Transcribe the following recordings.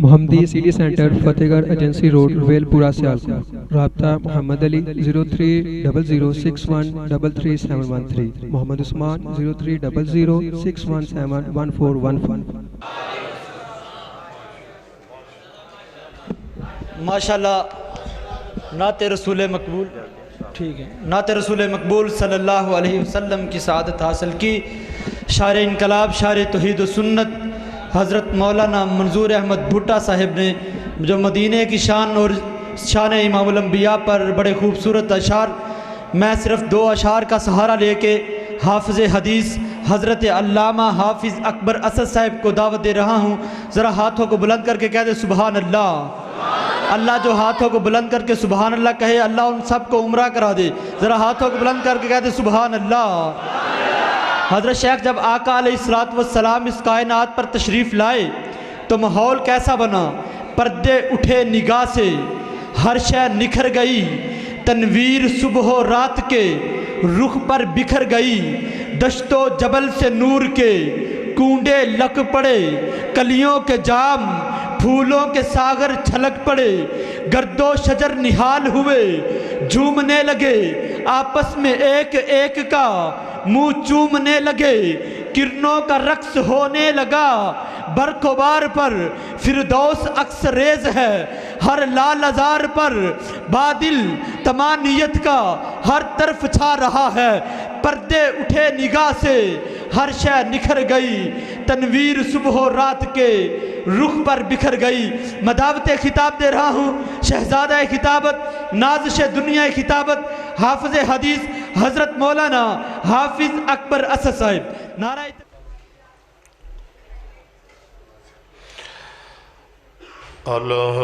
محمدی city centre فتح گڑھ agency road royal پورہ سیالکوٹ۔ رابطہ محمد علی 030061337113، محمد عثمان 030061711415۔ ماشاءاللہ نعت رسول مقبول، ٹھیک ہے، نعت رسول مقبول صلی اللہ علیہ وسلم کی سعادت حاصل کی۔ شاعر انقلاب، شاعر توحید و سنت حضرت مولانا منظور احمد بھٹا صاحب نے جو مدینہ کی شان اور شان امام الانبیاء پر بڑے خوبصورت اشعار، میں صرف 2 اشعار کا سہارا لے کے حافظ حدیث حضرت علامہ حافظ اکبر اسد صاحب کو دعوت دے رہا ہوں۔ ذرا ہاتھوں کو بلند کر کے کہہ دے سبحان اللہ۔ اللہ جو ہاتھوں کو بلند کر کے سبحان اللہ کہے، اللہ ان سب کو عمرہ کرا دے۔ ذرا ہاتھوں کو بلند کر کے کہہ دے سبحان اللہ۔ حضرت شیخ جب آقا علیہ السلام اس کائنات پر تشریف لائے تو ماحول کیسا بنا؟ پردے اٹھے نگاہ سے، ہر شے نکھر گئی، تنویر صبح و رات کے رخ پر بکھر گئی، دشت و جبل سے نور کے کونڈے لک پڑے، کلیوں کے جام پھولوں کے ساغر چھلک پڑے، گرد و شجر نہال ہوئے، جھومنے لگے آپس میں ایک ایک کا منہ چومنے لگے، کرنوں کا رقص ہونے لگا برق و بار پر، فردوس عکس ریز ہے ہر لال ازار پر، بادل تمانیت کا ہر طرف چھا رہا ہے، پردے اٹھے نگاہ سے ہر شے نکھر گئی، تنویر صبح و رات کے رخ پر بکھر گئی۔ میں دعوت خطاب دے رہا ہوں شہزادہ خطابت، نازش دنیا خطابت، حافظ حدیث حضرت مولانا حافظ اکبر اسد صاحب۔ نعرہ الحمدللہ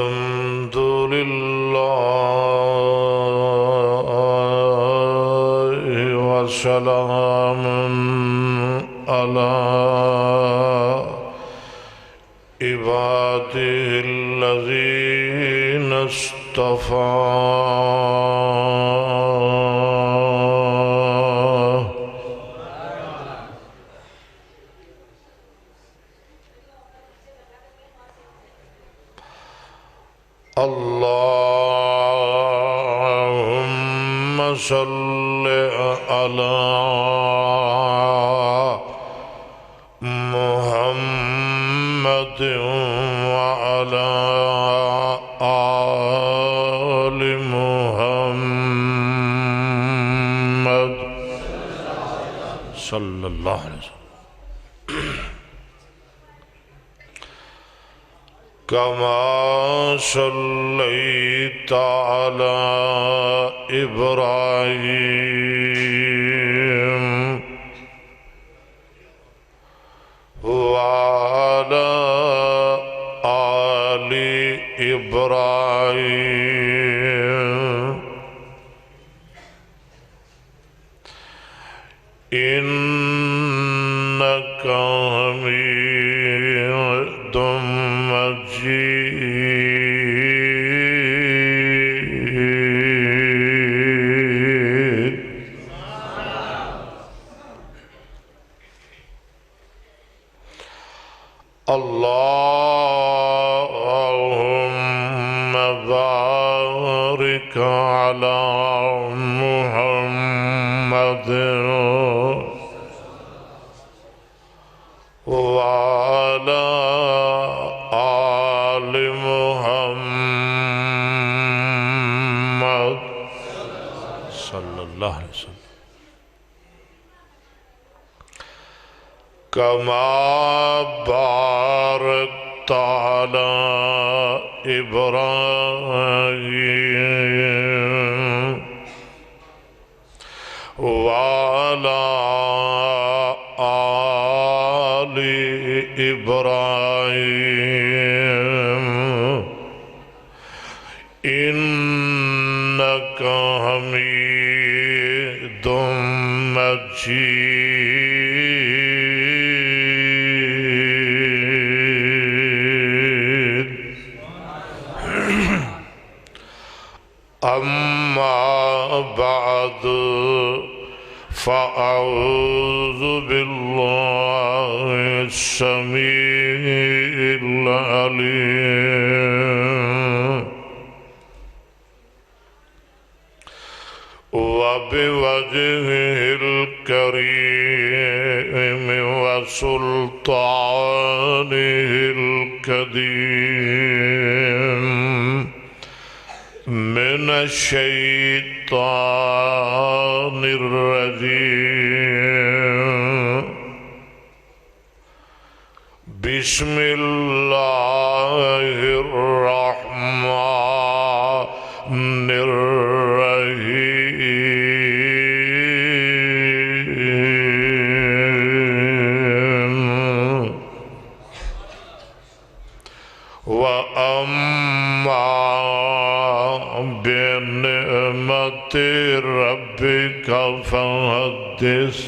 وسلام علی عباده الذین اصطفیٰ۔ اللہم صل علی محمد وعلی آل محمد صلی اللہ علیہ وسلم کما صلیت علی ابراہیم وعلی آل ابراہیم انک حمید مجید۔ اللہم بارک علی محمد وعلی آل محمد صلی اللہ علیہ وسلم کما بارکت علی ابراہیم وعلی آل ابراہیم انک حمید مجید۔ اما بعد فأعوذ بالله السميع العليم وبوجهه الكريم وسلطانه القديم من الشيطان الرجيم بسم الله الرحمن الرحيم وأما بنعمة ربك فحدث.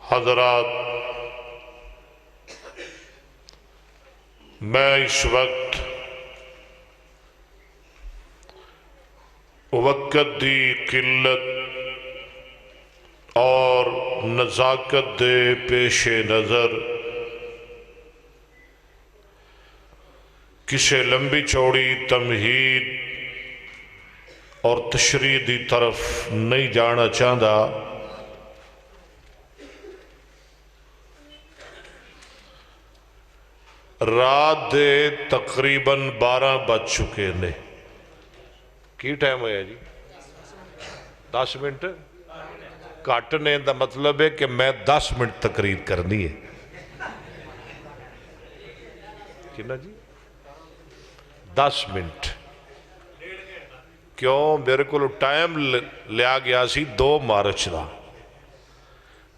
حضرات، میں اس وقت وقت دی قلت اور نزاکت دے پیش نظر کسے لمبی چوڑی تمہید اور تشریح دی طرف نہیں جانا چاہتا. رات دے تقریباً 12 بج چکے نے. کی ٹائم ہویا جی؟ 10 منٹ کٹ نے. دا مطلب ہے کہ میں 10 منٹ تقریر کرنی ہے. کنا جی؟ 10 منٹ. کیوں؟ میرے کو ٹائم لیا گیا سی 2 مارچ دا،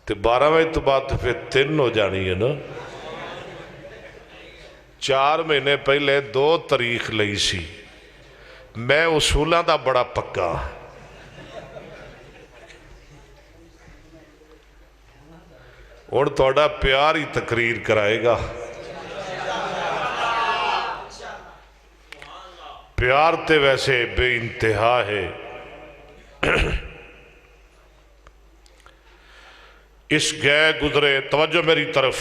تے 12 بجے تو بعد پھر 3 ہو جانی ہے نا. 4 مہینے پہلے 2 تاریخ لئی سی. میں اصولاں دا بڑا پکا. اور توڑا پیار ہی تقریر کرائے گا. پیار تے ویسے بے انتہا ہے. اس گئے گزرے، توجہ میری طرف،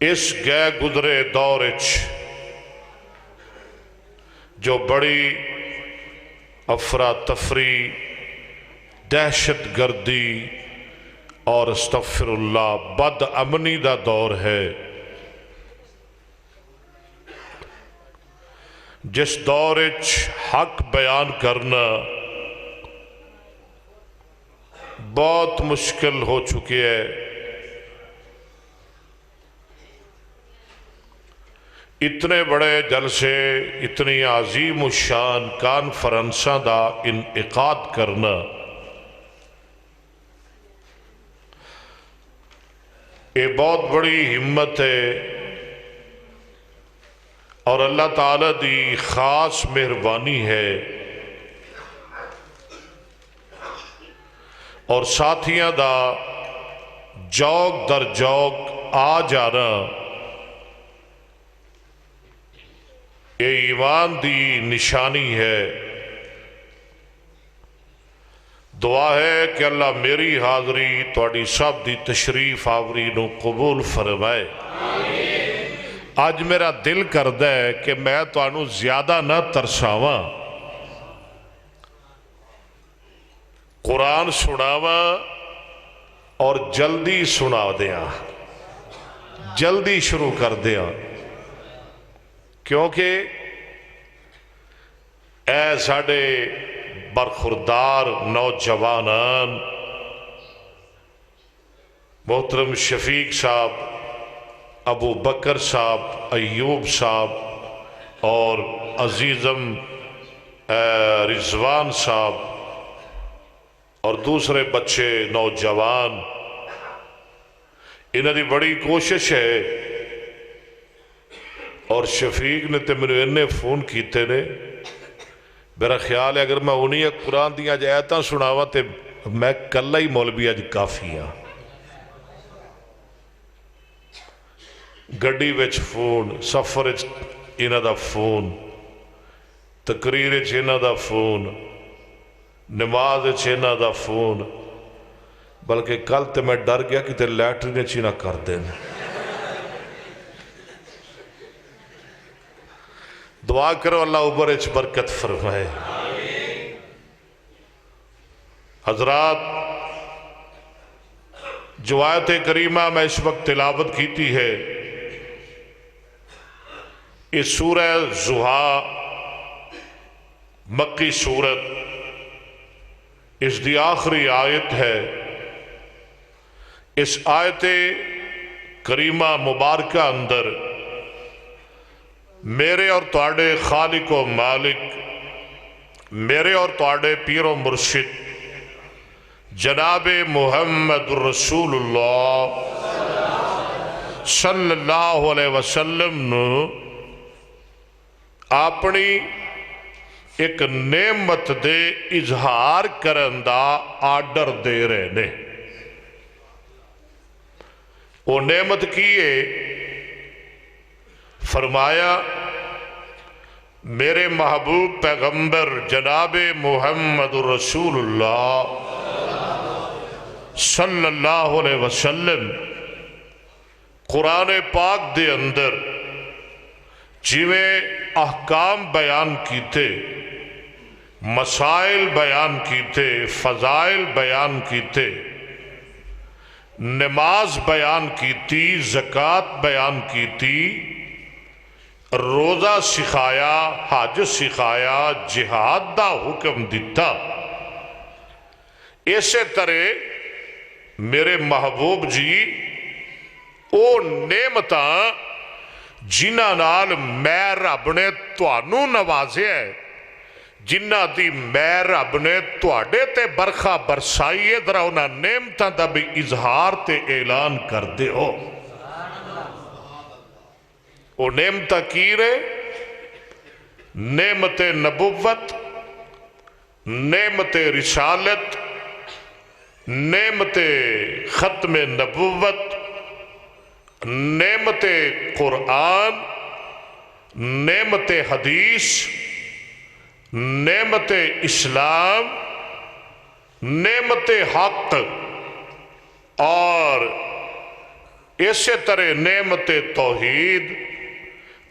اس گئے گزرے دور جو بڑی افراتفری، دہشت گردی اور استغفر اللہ بد امنی دا دور ہے، جس دور حق بیان کرنا بہت مشکل ہو چکی ہے. اتنے بڑے جلسے، اتنی عظیم الشان کانفرنساں دا انعقاد کرنا یہ بہت بڑی ہمت ہے اور اللہ تعالیٰ دی خاص مہربانی ہے. اور ساتھیاں دا جوگ در جوگ آ جانا یہ ایمان دی نشانی ہے. دعا ہے کہ اللہ میری حاضری تواڈی سب دی تشریف آوری نو قبول فرمائے. آج میرا دل کردا ہے کہ میں تانوں زیادہ نہ ترساواں، قرآن سناواں اور جلدی سنا دیاں، جلدی شروع کر دیاں. کیونکہ اے ساڈے برخوردار نوجوانان، محترم شفیق صاحب، ابو بکر صاحب، ایوب صاحب اور عزیزم رضوان صاحب اور دوسرے بچے نوجوان، انہاں دی بڑی کوشش ہے. اور شفیق نے تے میرے انہیں فون کیتے نے. میرا خیال ہے اگر میں انہیں قرآن دیا آیتاں سناواں تے میں کلہ ہی مولوی اج کافی ہاں. گڈی وچ فون، سفر وچ انہاں دا فون، تقریر وچ انہاں دا فون، نماز وچ انہاں دا فون. بلکہ کل تو میں ڈر گیا کہ تے لیٹرین چی نہ کر دینا. دعا کرو اللہ اوپر اچھ برکت فرمائے. حضرات جو آیت کریمہ میں اس وقت تلاوت کیتی ہے اس سورہ زحا مکی سورت اس دی آخری آیت ہے. اس آیت کریمہ مبارکہ اندر میرے اور تواڈے خالق و مالک، میرے اور تواڈے پیر و مرشد جناب محمد رسول اللہ صلی اللہ علیہ وسلم نو اپنی ایک نعمت دے اظہار کرن دا آرڈر دے رہے نے. وہ نعمت کیے فرمایا میرے محبوب پیغمبر جناب محمد رسول اللہ صلی اللہ علیہ وسلم قرآن پاک دے اندر جویں احکام بیان کیتے، مسائل بیان کیتے، فضائل بیان کیتے، نماز بیان کیتی، زکوٰۃ بیان کیتی، روزہ سکھایا، حج سکھایا، جہاد دا حکم دیتا. اسی طرح میرے محبوب جی او نعمتاں جنہ نال میں رب نے تانوں نوازے ہے، جنہ دی میں رب نے تواڈے تے برخا برسائی ہے، ذرا انہاں نعمتاں دا بھی اظہار تے اعلان کر دے ہو. وہ نعمتاں کی رہے؟ نعمت نبوت، نعمت رسالت، نعمت ختم نبوت، نعمت قرآن، نعمت حدیث، نعمت اسلام، نعمت حق، اور اسی طرح نعمت توحید،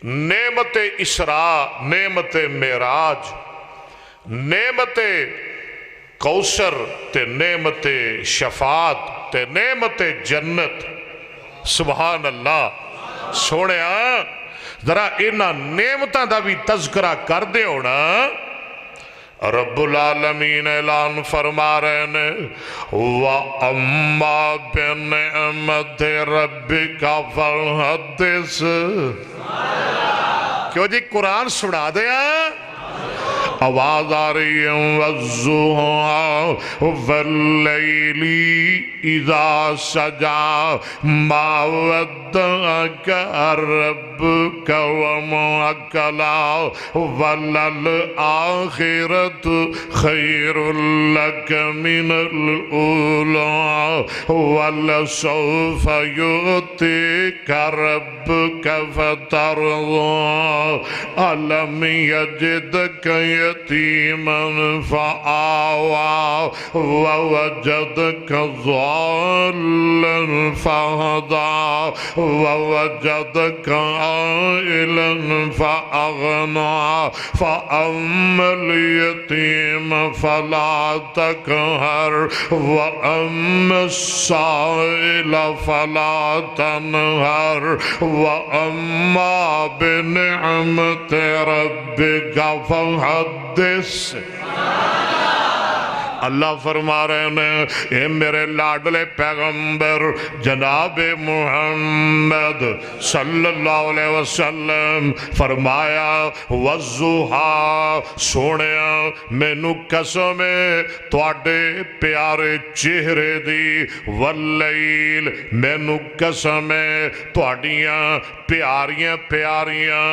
نعمت اسراء، نعمت معراج، نعمت کوثر تے نعمت شفاعت تے نعمت جنت. سبحان اللہ. سونیا ذرا انہاں نعمتاں دا بھی تذکرہ کر دے ہونا. رب العالمین اعلان فرما رہے نے وَأَمَّا بِنِعْمَتِ رَبِّكَ فَحَدِّثْ. کیوں جی قرآن سنا دیا؟ آواز آ رہی ہے وَالضُّحَىٰ وَاللَّيْلِ إِذَا سَجَىٰ مَا وَدَّعَكَ رَبُّكَ وَمَا قَلَىٰ وَلَلْآخِرَةُ خَيْرٌ لَكَ مِنَ الْأُولَىٰ وَلَسَوْفَ يُؤْتِيكَ رَبُّكَ فَتَرْضَىٰ أَلَمْ يَجِدْكَ يتيما فآوى ووجدك ضالا فهدى ووجدك عائلا فأغنى فأما اليتيم فلا تقهر وأما السائل فلا تنهر وأما بنعمة ربك فحدث. اللہ فرما رہے ہیں اے میرے لاڈلے پیغمبر جناب محمد صلی اللہ علیہ وسلم فرمایا والضحیٰ سونیا مینو قسم ہے تواڈے پیارے چہرے دی واللیل مینو قسم ہے تواڈیاں پیاریاں پیاریاں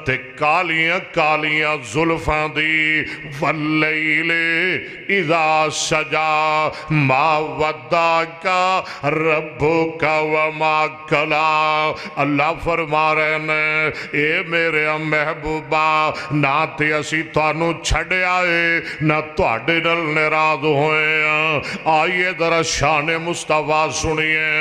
تے کالیاں کالیاں زلفاں دی واللیل اذا سجا ما ودعکا ربک وما قلا۔ اللہ فرما رہے ہیں اے میرے محبوبہ نہ تے اسی تانوں چھڈیا اے نہ تواڈے نال ناراض ہوئے ہیں۔ آئیے ذرا شان مصطفیٰ سنیے،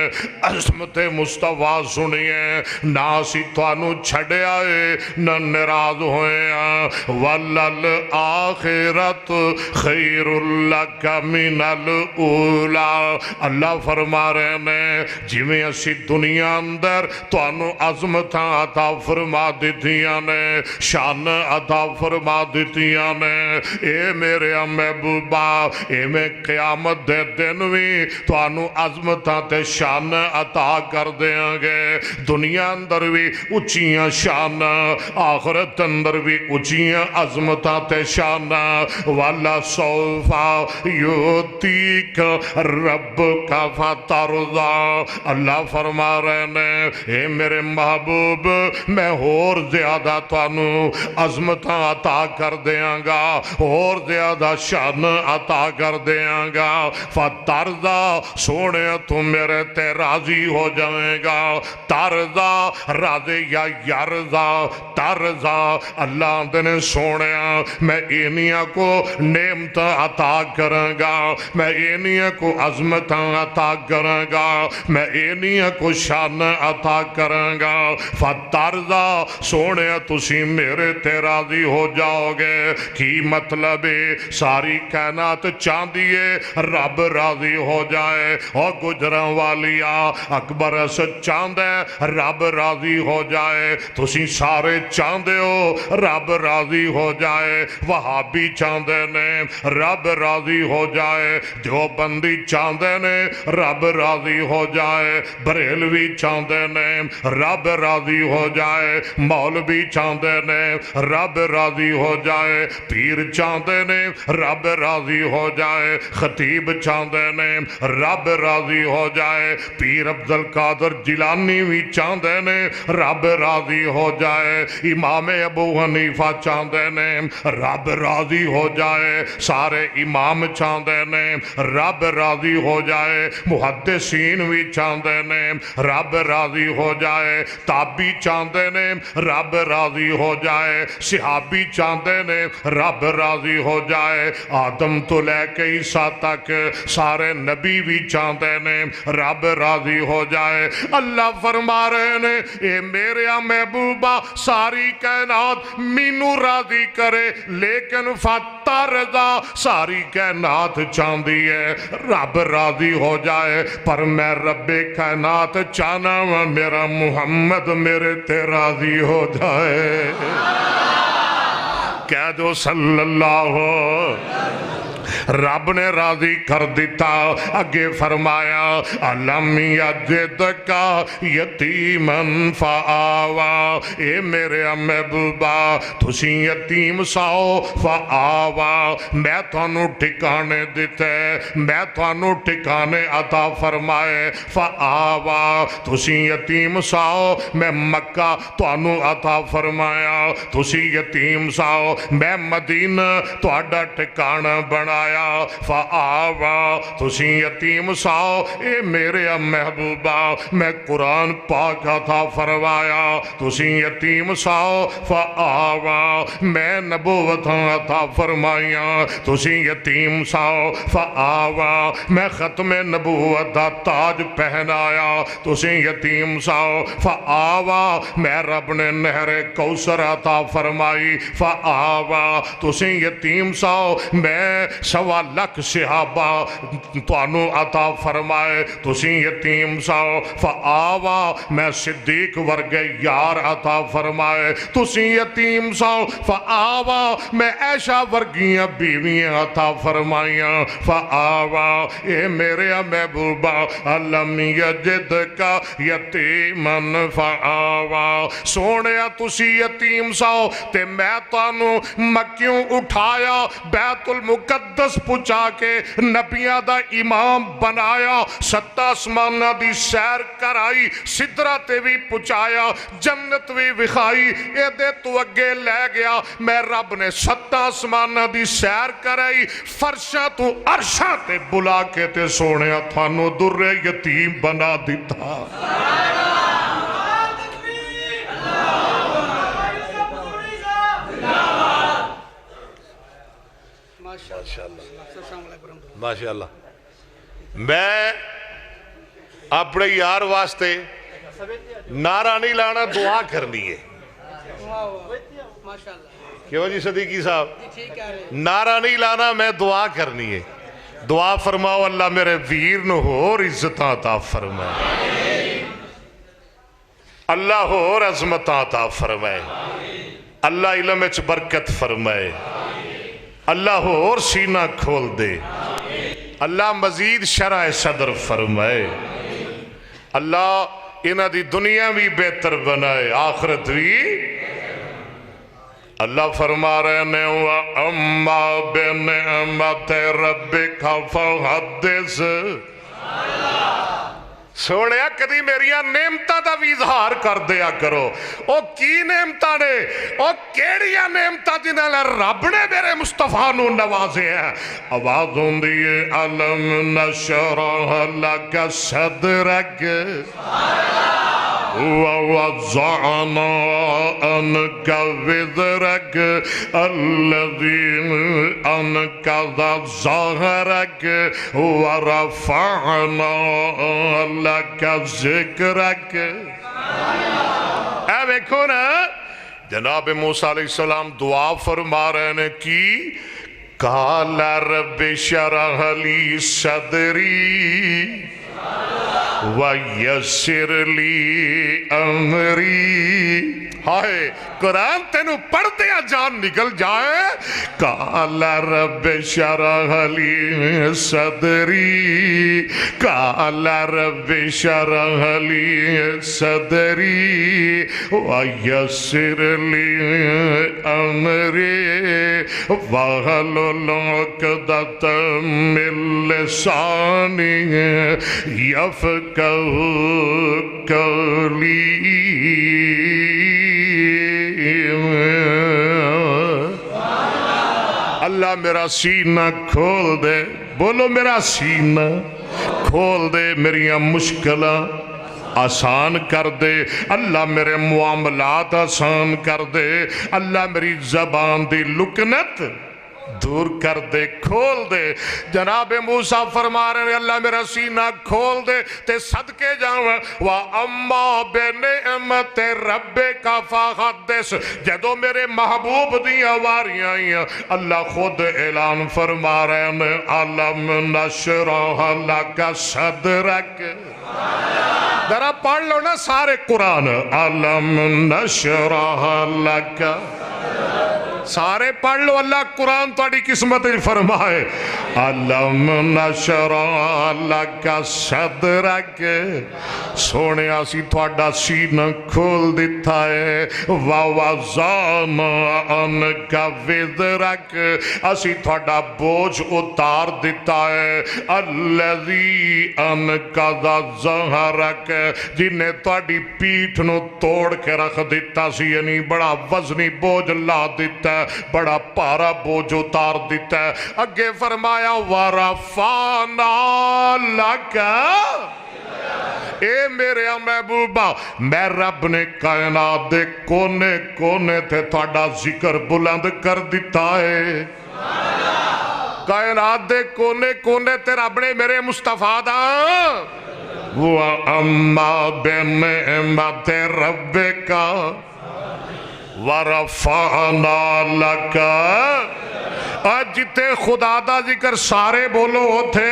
عظمت مصطفیٰ سنیے، نہ اسی تانوں چھڈیا اے نہ ناراض ہوئے ہیں۔ وَلَلْآخِرَةُ خَيْرٌ لَكَ مِنَ الْأُولَى۔ اللہ فرما رہے ہیں جویں اسی دنیا اندر تانوں عظمتاں عطا فرما دتیاں نے، شان عطا فرما دتیاں نے، اے میرے محبوبہ ایویں قیامت دے دن وی تانوں عظمتاں تے شان عطا کر دیاں گے۔ دنیا اندر بھی اچھیاں شان، آخرت اندر بھی اچھیاں عظمتاں تے شان۔ وَلَسَوْفَ يُعْطِيكَ رَبُّكَ فَتَرْضَىٰ۔ اللہ فرما رہے ہیں اے میرے محبوب میں اور زیادہ تانوں عظمتاں عطا کر دیاں گا، اور زیادہ شان عطا کر دیاں گا۔ فَتَرْضَىٰ سونے تو میرے تے راضی ہو جائے گا۔ ترضا راضی یا یرضا، ترضا اللہ دنے سونے میں اینیاں کو نعمت عطا کروں گا، میں اینیاں کو عظمت عطا کروں گا، میں اینیاں کو شان عطا کروں گا۔ فترضا سونے تسی میرے تے راضی ہو جاؤ گے۔ کی مطلب ہے ساری کائنات چاندیے رب راضی ہو جائے، اور گجراں والیا اکبر اس چاندے رب راضی ہو جائے، تسی سارے چاندے ہو رب راضی ہو جائے۔ وہابی چاندے نے رب راضی ہو جائے، دیوبندی چاندے نے رب راضی ہو جائے، بریلوی چاندے نے رب راضی ہو جائے، مولوی چاندے نے رب راضی ہو جائے، پیر چاندے نے رب راضی ہو جائے، خطیب چاندے نے رب راضی ہو جائے، پیر عبدالقادر جیلانی بھی چاندے نے رب راضی ہو جائے، امام ابو حنیفہ چاندے نے رب راضی ہو جائے، سارے امام چاندے نے رب راضی ہو جائے، محدثین بھی چاندے نے رب راضی ہو جائے، تابی چاندے نے رب راضی ہو جائے، صحابی چاندے نے رب راضی ہو جائے، آدم تو لے کے عیسیٰ تک سارے نبی بھی چاندے نے رب راضی ہو جائے۔ اللہ فرما رہے نے اے میرے محبوبہ ساری کائنات مینوں راضی کرے، لیکن فترضا ساری کائنات چاندی ہے رب راضی ہو جائے، پر میں رب کائنات چاہنا میرا محمد میرے تے راضی ہو جائے۔ کہہ دو صلی اللہ رب نے راضی کر دیتا۔ اگے فرمایا علم یجدکا یتیمن فآوا، اے میرے محبوبہ تسی یتیم ساؤ فآوا، میں تھانوں ٹھکانے دیتے، میں تھانوں ٹھکانے عطا فرمائے، فآوا تسی یتیم ساؤ میں مکہ تھانوں عطا فرمایا، تسی یتیم ساؤ میں مدینہ تھوڑا ٹھکانہ بنایا، فآوا تسی یتیم ساؤ اے میرے محبوبہ میں قرآن پاک عطا فرمایا، تسی یتیم ساؤ فآوا میں نبوت عطا فرمائیا، تسی یتیم ساؤ فآوا میں ختم نبوت دا تاج پہنایا، تسی یتیم ساؤ فآوا میں رب نے نہر کوثر عطا فرمائی، فآوا تسی یتیم ساؤ میں 1.25 لاکھ صحابہ توانو عطا فرمائے، تسی یتیم ساؤ فآوا میں صدیق ورگے یار عطا فرمائے، تسی یتیم ساؤ فآوا میں عائشہ ورگیاں بیویاں عطا فرمائیاں، فآوا اے میرے محبوبہ علم یجدکا یتیمن فآوا، سونیا تسی یتیم ساؤ تے میں تانوں مکیوں اٹھایا بیت المقدس واپس پہنچا کے نبیاں دا امام بنایا، 7 آسماناں دی سیر کرائی، سدرت بھی پہنچایا، جنت بھی وکھائی، اے دے تو اگے لے گیا، میں رب نے 7 آسماناں دی سیر کرائی، فرشاں تو عرشاں تے بلا کے تے سونیا تھانو در یتیم بنا دیتا۔ ماشاءاللہ۔ میں اپنے یار واسطے نعرہ نہیں لانا، دعا کرنی ہے۔ کیوں جی صدیقی صاحب؟ نعرہ نہیں لانا، میں دعا کرنی ہے۔ دعا فرماؤ اللہ میرے ویر نو ہور عزتاں عطا فرمائے، اللہ ہور عظمتاں عطا فرمائے، اللہ علم وچ برکت فرمائے، اللہ ہور سینہ کھول دے، اللہ مزید شرح صدر فرمائے، اللہ انہاں دی دنیا بھی بہتر بنائے، آخرت بھی۔ اللہ فرما رہے ہیں وَأَمَّا بِنِعْمَتِ رَبِّكَ فَحَدِّثْ۔ سوڑیا کدی میریاں نعمتاں دا بھی اظہار کر دیا کرو۔ او کی نعمتاں نے، او کیڑیاں نعمتاں جنہاں لے رب نے میرے مصطفیٰ نو نوازے ہیں۔ آواز ہوندی ہے أَلَمْ نَشْرَحْ لَكَ صَدْرَكَ وَوَضَعْنَا عَنْكَ وِزْرَكَ الَّذِي أَنْقَضَ ظَهْرَكَ وَرَفَعْنَا لَكَ ذِكْرَكَ۔ اے دیکھو نا جناب موسیٰ علیہ السلام دعا فرما رہے ہیں کی قَالَ رَبِّ اشْرَحْ لِي صَدْرِي وَيَسِّرْ لِي أَمْرِي۔ ہائے قرآن تینو پڑھ دیا جان نکل جائے۔ قَالَ رَبِّ اشْرَحْ لِي صَدْرِي، قَالَ رَبِّ اشْرَحْ لِي صَدْرِي وَيَسِّرْ لِي أَمْرِي وَاحْلُلْ عُقْدَةً مِّن لِّسَانِي يَفْقَهُوا قَوْلِي۔ اللہ میرا سینہ کھول دے، بولو میرا سینہ کھول دے، میریاں مشکلاں آسان کر دے، اللہ میرے معاملات آسان کر دے، اللہ میری زبان دی لکنت دور کر دے، کھول دے۔ جناب موسیٰ فرما رہے ہیں اللہ میرا سینہ کھول دے تے صدقے جاؤں۔ وَأَمَّا بِنِعْمَتِ رَبِّكَ فَحَدِّثْ۔ جدو میرے محبوب دیاں واریاں ہیں اللہ خود اعلان فرما رہے ہیں أَلَمْ نَشْرَحْ لَكَ صَدْرَكَ۔ ذرا پڑھ لو نا سارے قرآن، أَلَمْ نَشْرَحْ لَكَ، سارے پڑھ لو، اللہ قرآن تاری قسمت فرمائے۔ أَلَمْ نَشْرَحْ لَكَ صَدْرَكَ، سونے آسی تھوڑا سینہ کھول دیتا ہے۔ وَوَضَعْنَا عَنْكَ وِزْرَكَ، اسی تھوڑا بوجھ اتار دیتا ہے۔ الَّذِي أَنْقَضَ ظَهْرَكَ، جنہیں تھوڑی پیٹھ نو توڑ کے رکھ دیتا سی، یعنی بڑا وزنی بوجھ لا دیتا ہے، بڑا پارا بوجھ اتار دیتا ہے۔ اگے فرمایا وَرَفَعْنَا لَكَ، اے میرے محبوبہ میں رب نے کائنات دے کونے کونے تے تھوڑا ذکر بلند کر دیتا ہے۔ کائنات دے کونے کونے تے رب نے میرے مصطفیٰ دا وَأَمَّا بِنِعْمَتِ رَبِّكَ وَرَفَعْنَا لَكَ۔ آج جتے خدا دا ذکر سارے بولو ہوتے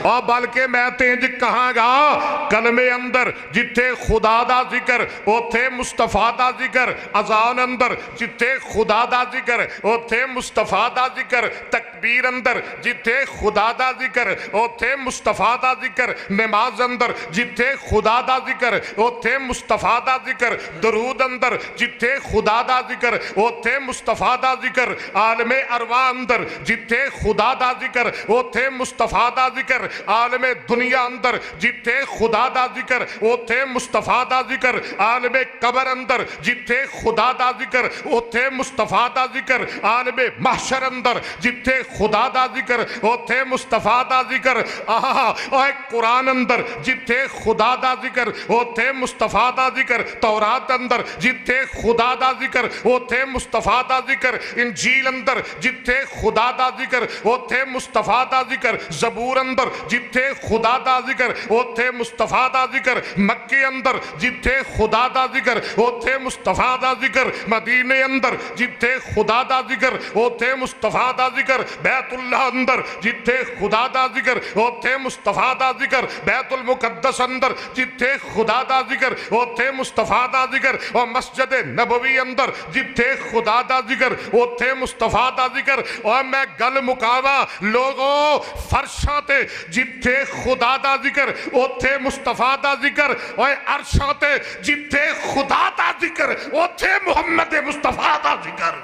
اور بلکہ میں تینج کہاں گا کلمے اندر جتھے خدا دا ذکر اوتھے مصطفیٰ دا ذکر اذان اندر جتھے خدا دا ذکر اوتھے مصطفیٰ دا ذکر تکبیر اندر جتھے خدا دا ذکر اوتھے مصطفیٰ دا ذکر نماز اندر جتھے خدا دا ذکر اوتھے مصطفیٰ دا ذکر درود اندر جتھے خدا دا ذکر اوتھے مصطفیٰ دا ذکر عالم ارواح اندر جتھے خدا دا ذکر اوتھے مصطفیٰ دا ذکر عالم دنیا اندر جتھے خدا دا ذکر اوتھے مصطفیٰ دا ذکر عالم قبر اندر جتھے خدا دا ذکر اوتھے مصطفیٰ دا ذکر عالم محشر اندر جتھے خدا دا ذکر اوتھے مصطفیٰ دا ذکر اے قرآن اندر جتھے خدا دا ذکر اوتھے مصطفیٰ دا ذکر تورات اندر جتھے خدا دا ذکر اوتھے مصطفیٰ دا ذکر انجیل اندر جتھے خدا دا ذکر اوتھے مصطفیٰ دا ذکر زبور اندر جتھے خدا دا ذکر اوتھے مصطفیٰ دا ذکر مکے اندر جتھے خدا دا ذکر اوتھے مصطفیٰ دا ذکر مدینے اندر جتھے خدا دا ذکر اوتھے مصطفیٰ دا ذکر بیت اللہ اندر جتھے خدا دا ذکر اوتھے مصطفیٰ دا ذکر بیت المقدس اندر جتھے خدا دا ذکر اوتھے مصطفیٰ دا ذکر اور مسجد نبوی اندر جتھے خدا دا ذکر اوتھے مصطفیٰ دا ذکر اور میں گل مکاوا لوگوں فرشاں تے جتھے خدا دا ذکر اوتھے مصطفیٰ دا ذکر اور عرشاں تے جتھے خدا دا ذکر اوتھے محمد مصطفیٰ دا ذکر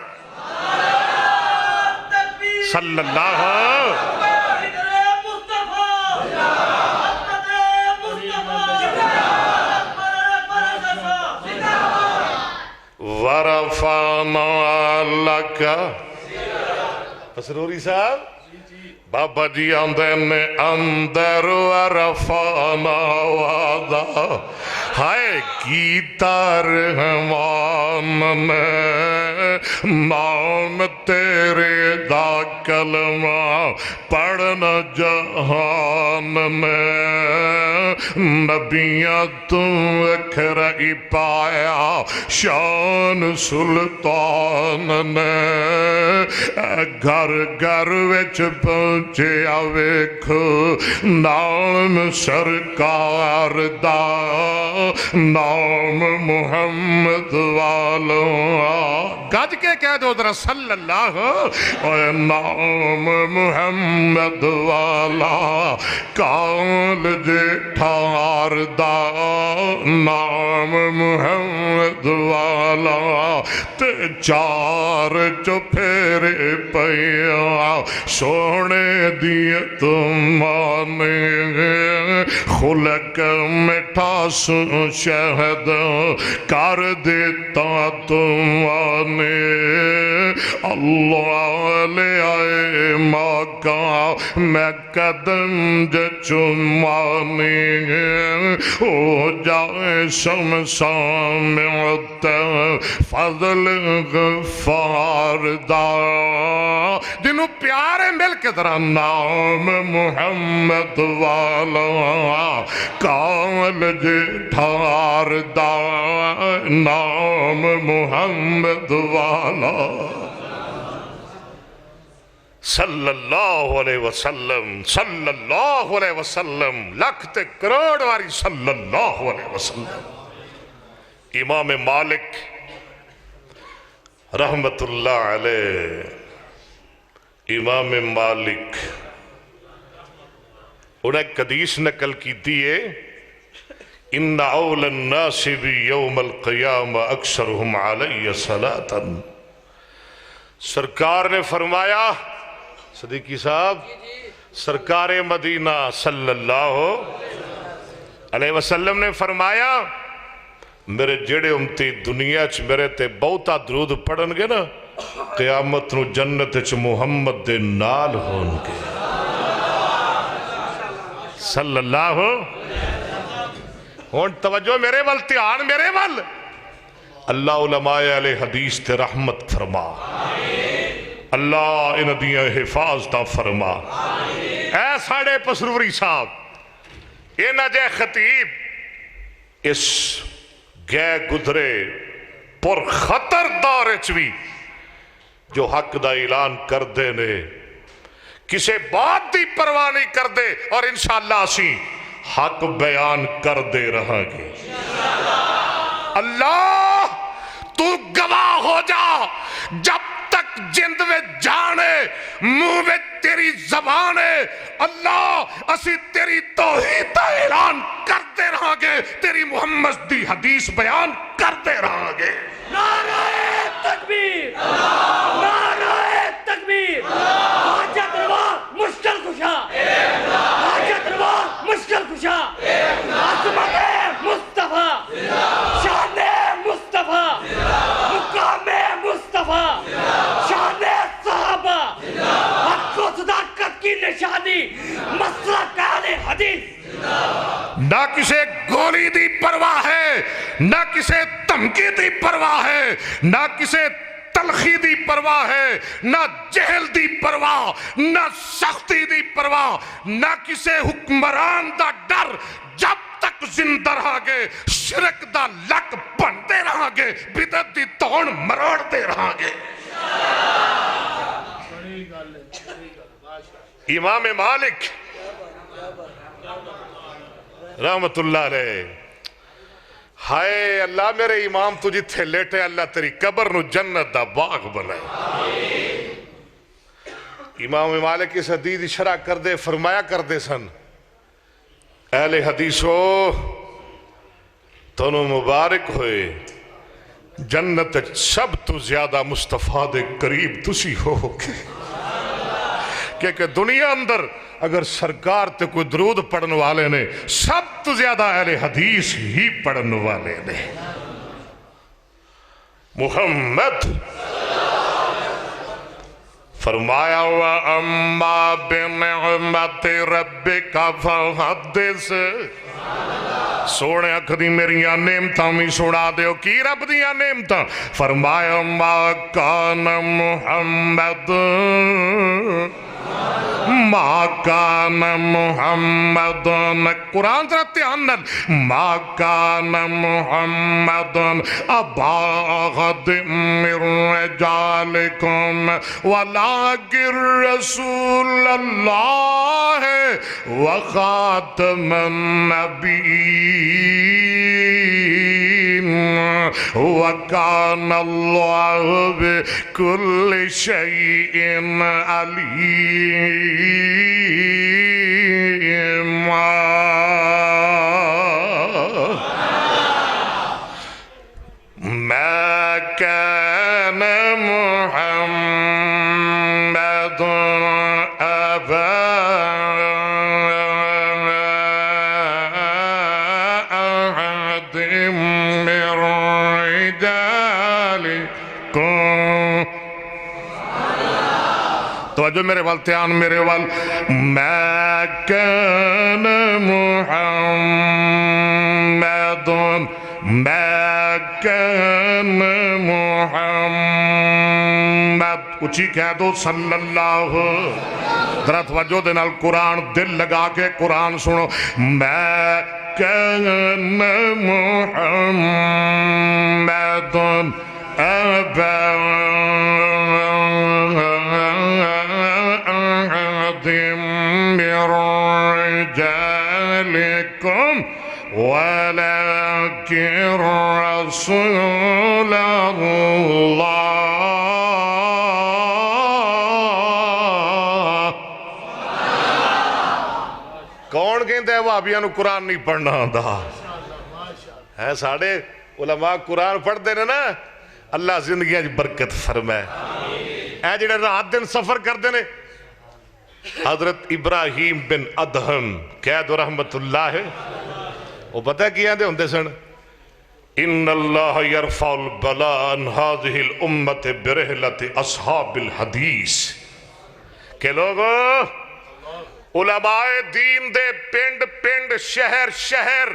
صلی اللہ ورفعنا لک مسروری صاحب بابا جی آندے نے اندر ورفعنا وعدہ ہائے کی ترہمان میں نام تیرے دا کلمہ پڑھنا جہان میں نبیاں تم اکھرائی پایا شان سلطان نے گھر گھر وچ پہنچے آویکھو نام سرکار دا نام محمد والوں گج کے کہہ دو ذرا صلی اللہ اور نام محمد والا کالج ٹھار دا نام محمد والا تے چار چپھیرے پیا سونے دیے تمانے خلق مٹھا سن شہد کر دیتا تمانے اللہ لے آئے ماکا میں قدم چمانے ہو جائے شمشان میں فضل غفار دا جنہوں پیارے مل کے ذرا نام محمد والا کالج ٹھار دا نام محمد والا صلی اللہ علیہ وسلم صلی اللہ علیہ وسلم لکھتے کروڑ واری صلی اللہ علیہ وسلم امام مالک رحمت اللہ علیہ امام مالک انہیں ایک حدیث نقل کی دیئے ان اول الناس بی یوم القیام اکثرهم علی صلاة سرکار نے فرمایا صدیقی صاحب سرکار مدینہ صلی اللہ علیہ وسلم نے فرمایا میرے جڑے امتی دنیا چ میرے تے بہتا درود پڑھن گے نا قیامت نو جنت چ محمد دے نال ہون گے صلی اللہ ہون توجہ میرے وال تیان میرے وال اللہ علماء علیہ حدیث تے رحمت فرما اللہ ان دیاں حفاظتہ فرما اے ساڑے پسروری صاحب اے نہ جے خطیب اس گئے گدرے پر خطر دور چوی جو حق دا اعلان کر دینے کسے بات دی پرواہ نہیں کر دے اور انشاءاللہ اسی حق بیان کر دے رہا گے اللہ تو گواہ ہو جا جب تک جند میں جانے منہ میں تیری زبان ہے اللہ اسی تیری توحید دا اعلان کرتے رہا گے تیری محمد دی حدیث بیان کرتے رہا گے نعرہ تکبیر نعرہ تکبیر حاجت روا مشکل کشا حاجت روا مشکل کشا عظمت مصطفیٰ شان مصطفیٰ مقام مصطفیٰ شان صحابہ حق و صداقت کی نشانی مسلک اہل حدیث نہ کسے گولی دی پرواہ ہے نہ کسے دھمکی دی پرواہ ہے نہ کسے تلخی دی پرواہ ہے نہ جہل دی پرواہ نہ سختی دی پرواہ نہ کسے حکمران دا ڈر جب تک زندہ رہا گے شرک دا لک بنتے رہا گے بدعت دی توڑ مروڑتے رہا گے امام مالک رحمت اللہ علیہ ہائے اللہ میرے امام تجھے تھے لیٹے اللہ تیری قبر نو جنت دا باغ بنائے امام مالک اس حدیث شرح کر دے فرمایا کر دے سن اہل حدیثو تنو مبارک ہوئے جنت سب تو زیادہ مصطفیٰ دے قریب تسی ہو گے کہ دنیا اندر اگر سرکار تے کوئی درود پڑھن والے نے سب تو زیادہ اہل حدیث ہی پڑھن والے نے محمد فرمایا وَأَمَّا بِنِعْمَةِ رَبِّكَ فَحَدِّثْ سونے اکھدی میریاں نعمتاں بھی سنا دیو کی رب دیاں نعمتاں فرمایا مَا كَانَ مُحَمَّدٌ ما کان محمد قرآن ذرا تیانن ما کان محمد ابا احد من رجالکم ولکن رسول اللہ وخاتم النبیین وکان اللہ بکل شیء علیم ما كان محمد أبا أحد من رجالكم توجہ میرے وال تیان میرے وال ما كان محمد ما كان محمد اچھی کہہ دو صلی اللہ ذرا توجہ دے نال قرآن دل لگا کے قرآن سنو ما كان محمد أبا من رجالكم ولكن رسول الله کون کہتے ہیں وہابیاں نو قرآن نہیں پڑھنا آندا ہے ساڑھے علماء قرآن پڑھ دینے نا اللہ زندگیاں جی برکت فرمائے اے جڑے رات دن سفر کر دینے حضرت ابراہیم بن ادہم قید رحمت اللہ ہے وہ پتہ کیا دے ہوندے سن ان اللہ یرفع البلاء عن هذه الامت برحلت اصحاب الحدیث کہ لوگوں علماء دین دے پنڈ پنڈ شہر شہر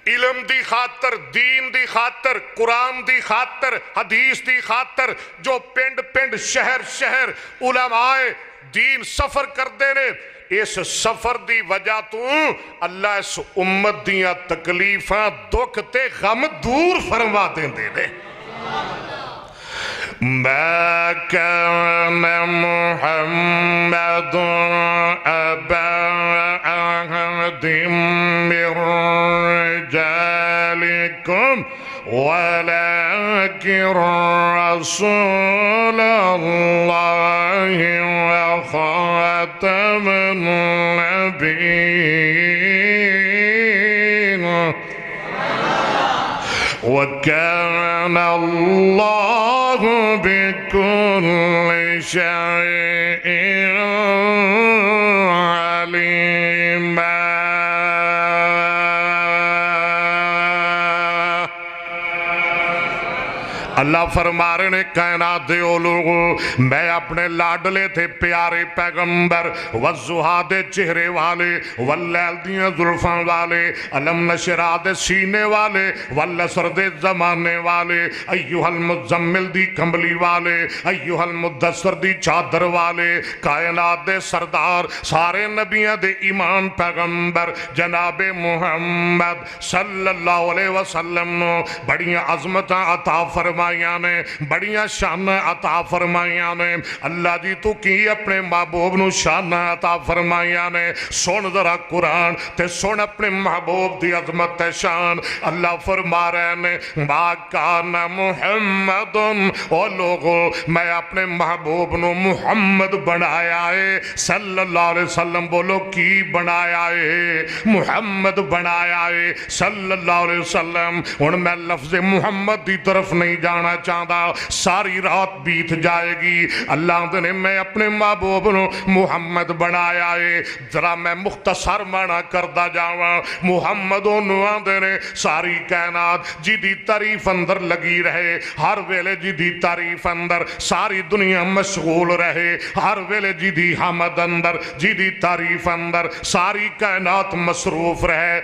علم دی خاطر دین دی خاطر قرآن دی خاطر حدیث دی خاطر جو پنڈ پنڈ شہر شہر علماء دین سفر کر دینے اس سفر دی وجہ تو اللہ اس امت دیاں تکلیفاں دکھ تے غم دور فرما دیں دینے ما كان محمد أبا أحد من رجالكم ولكن رسول الله وخاتم النبيين وكان الله بكل شيء عليما اللہ فرما رہے نے کائنات دے او لوگو میں اپنے لاڈلے تھے پیارے پیغمبر والضحیٰ دے چہرے والے واللیل دیاں زلفاں والے علم نشرہ دے سینے والے والعصر دے زمانے والے ایوہ المزمل دی کمبلی والے ایوہ المدثر دی چادر والے کائنات دے سردار سارے نبیاں دے ایمان پیغمبر جناب محمد صلی اللہ علیہ وسلم نو بڑیاں عظمتاں عطا فرمائیاں نے بڑیاں شان عطا فرمائیاں نے اللہ جی تو کی اپنے محبوب نو شان عطا فرمائیاں نے سن ذرا قرآن تے سن اپنے محبوب دی عظمت شان اللہ فرما رہے نے ما کان محمد او لوگو میں اپنے محبوب نو محمد بنایا ہے صلی اللہ علیہ وسلم بولو کی بنایا ہے محمد بنایا ہے صلی اللہ علیہ وسلم ان میں لفظ محمد دی طرف نہیں جانا چاہتا ساری رات بیت جائے گی اللہ نے میں اپنے محبوب نو محمد بنایا ہے ذرا میں مختصر معنی کردہ جاواں محمد نے ساری کائنات جی دی تعریف اندر لگی رہے ہر ویلے جی دی تعریف اندر ساری دنیا مشغول رہے ہر ویلے جی دی حمد اندر جی دی تعریف اندر ساری کائنات مصروف رہے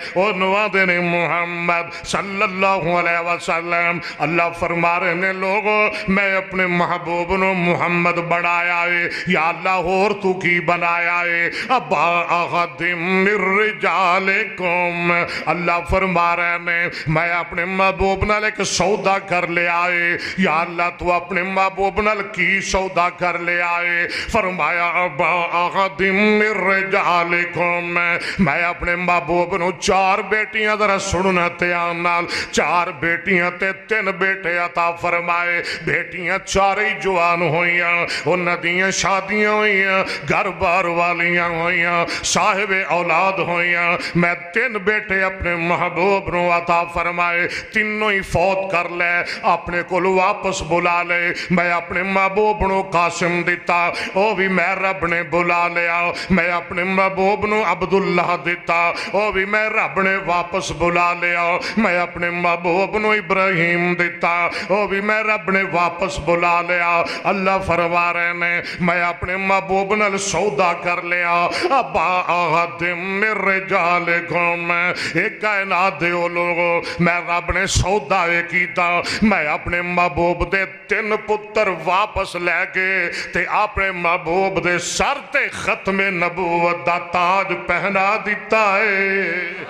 نے محمد صلی اللہ علیہ وسلم اللہ فرما رہے نے لوگوں میں اپنے محبوب نو محمد بنایا ہے یا اللہ اور تو کی بنایا ہے ابا احد من رجالکم اللہ فرما رہے نے میں اپنے محبوب نال ایک سودا کر لے آئے یا اللہ تو اپنے محبوب نال کی سودا کر لے آئے فرمایا ابا احد من رجالکم میں اپنے محبوب نو 4 بیٹیاں ذرا سننا تیان نال 4 بیٹیاں تے 3 بیٹے عطا فرمائے بیٹیاں 4 ہی جوان ہوئیاں انہاں دیاں شادیاں ہوئیاں گھر بار والیاں ہوئیاں صاحب اولاد ہوئیاں میں 3 بیٹے اپنے محبوب نو عطا فرمائے تینوں ہی فوت کر لے اپنے کول واپس بلا لے میں اپنے محبوب نو قاسم دیتا او بھی میں رب نے بلا لیا میں اپنے محبوب نو عبداللہ دیتا او بھی میں رب نے واپس بلا لیا میں اپنے محبوب نو ابراہیم دیتا او بھی میں رب نے واپس بلا لیا اللہ فرما رہے نے میں اپنے محبوب نال سودا کر لیا ابا احد من رجالکم ایک کائنات دے او لوگو میں رب نے سودا کیتا میں اپنے محبوب دے 3 پتر واپس لے کے تے اپنے محبوب دے سر تے ختم نبوت دا تاج پہنا دیتا ہے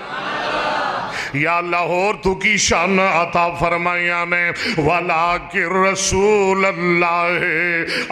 یا اللہ اور تو کی شان عطا فرمائیاں نے ولیکن رسول اللہ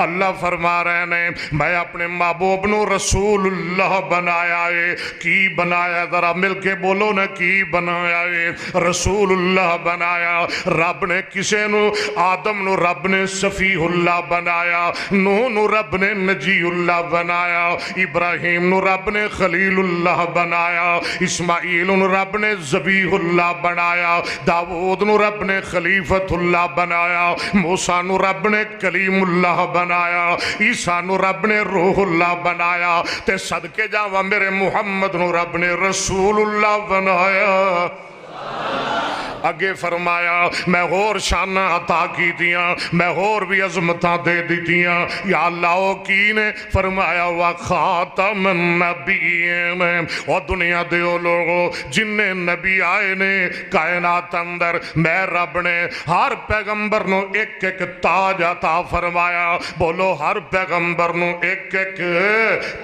اللہ فرما رہے نے میں اپنے محبوب نو رسول اللہ بنایا ہے کی بنایا ذرا مل کے بولو نا کی بنایا ہے رسول اللہ بنایا رب نے کسے نو آدم نو رب نے صفی اللہ بنایا نوح نو رب نے نجی اللہ بنایا ابراہیم نو رب نے خلیل اللہ بنایا اسماعیل نو رب نے ذبیح اللہ بنایا داود نو رب نے خلیفت اللہ بنایا موسیٰ نو رب نے کلیم اللہ بنایا عیسیٰ نو رب نے روح اللہ بنایا تے صدقے جاواں میرے محمد نو رب نے رسول اللہ بنایا اگے فرمایا میں اور شان عطا کی دیاں میں اور بھی عظمتاں دے دیتیاں یا اللہ او کی نے فرمایا وخاتم النبیین او دنیا دے او لوگوں جننے نبی آئے نے کائنات اندر میں رب نے ہر پیغمبر نو ایک ایک تاج عطا فرمایا بولو ہر پیغمبر نو ایک ایک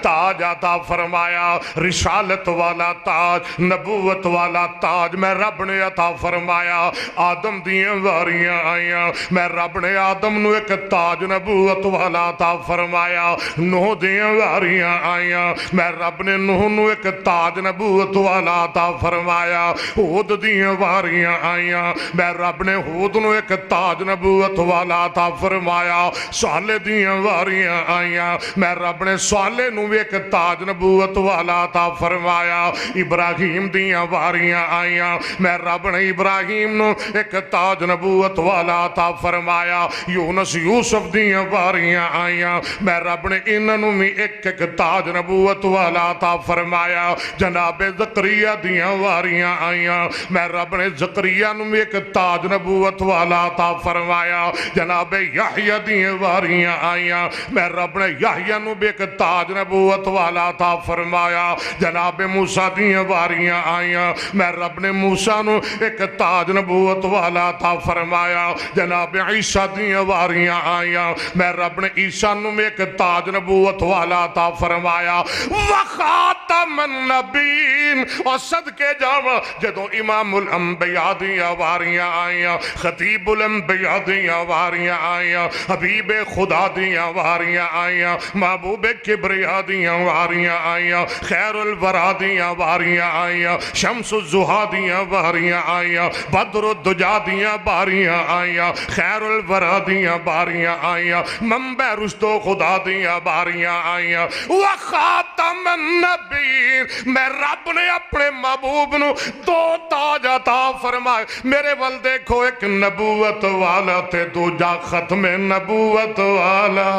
تاج عطا فرمایا رسالت والا تاج نبوت والا تاج میں رب نے عطا فرمایا فرمایا آدم دیاں واریاں آئیاں میں رب نے آدم نو ایک تاج نبوت والا عطا فرمایا نوح دیاں واریاں آئیاں میں رب نے نوح نو ایک تاج نبوت والا عطا فرمایا ہود دیاں واریاں آئیاں میں رب نے ہود نو ایک تاج نبوت والا عطا فرمایا صالح دیاں واریاں آئیاں میں رب نے صالح نو ایک تاج نبوت والا عطا فرمایا ابراہیم دیاں واریاں آئیاں میں رب نے ابراہیم نو ایک تاج نبوت والا عطا فرمایا یونس یوسف دیاں واریاں آئیاں میں رب نے انہوں میں ایک تاج نبوت والا عطا فرمایا جناب زکریا دیاں واریاں آئیاں میں رب نے زکریا نو میں ایک تاج نبوت والا عطا فرمایا جناب یحییٰ دیاں واریاں آئیاں میں رب نے یحییٰ نو بھی ایک تاج نبوت والا عطا فرمایا جناب موسیٰ دیاں واریاں آئیاں میں رب نے موسیٰ نو ایک تاج نبوت والا عطا فرمایا جناب عیسیٰ دیاں واریاں آئیاں میں رب نے عیسیٰ نو میں ایک تاج نبوت والا عطا فرمایا وخاتم النبیین اور صدقے جاواں جدوں امام الانبیاء دیاں واریاں آئیاں خطیب الانبیاء دیاں واریاں آئیاں حبیب خدا دیاں واریاں آئیاں محبوب کبریا دیاں واریاں آئیاں خیر الورا دیاں واریاں آئیاں شمس الزہا دیاں واریاں آئیاں بدر الدجا دیاں واریاں آئیاں خیر الورا دیاں واریاں آئیاں منبع رشد و خدا دیاں واریاں آئیاں وخاتم النبیین میں رب نے اپنے محبوب نو دو تاج عطا فرمائے میرے ول دیکھو ایک نبوت والا تے دوجا ختم نبوت والا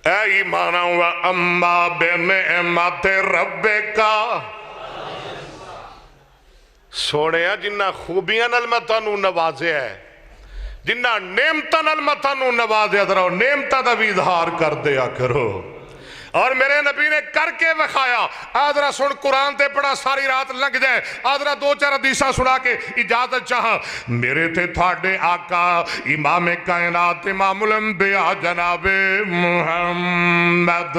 اے ایمانا و اما بنعمت ربکا سوڑے ہیں جنہ خوبیاں نال میں تانوں نوازے ہے جنہ نعمتاں نال میں تانوں نوازے ذرا نعمتاں دا بھی اظہار کر دیا کرو اور میرے نبی نے کر کے وکھایا آدھرا سن قرآن تے پڑھا ساری رات لگ جائے آدھرا دو چار حدیثاں سنا کے اجازت چاہاں میرے تھے تھاڑے آقا امام کائنات امام الانبیاء جناب محمد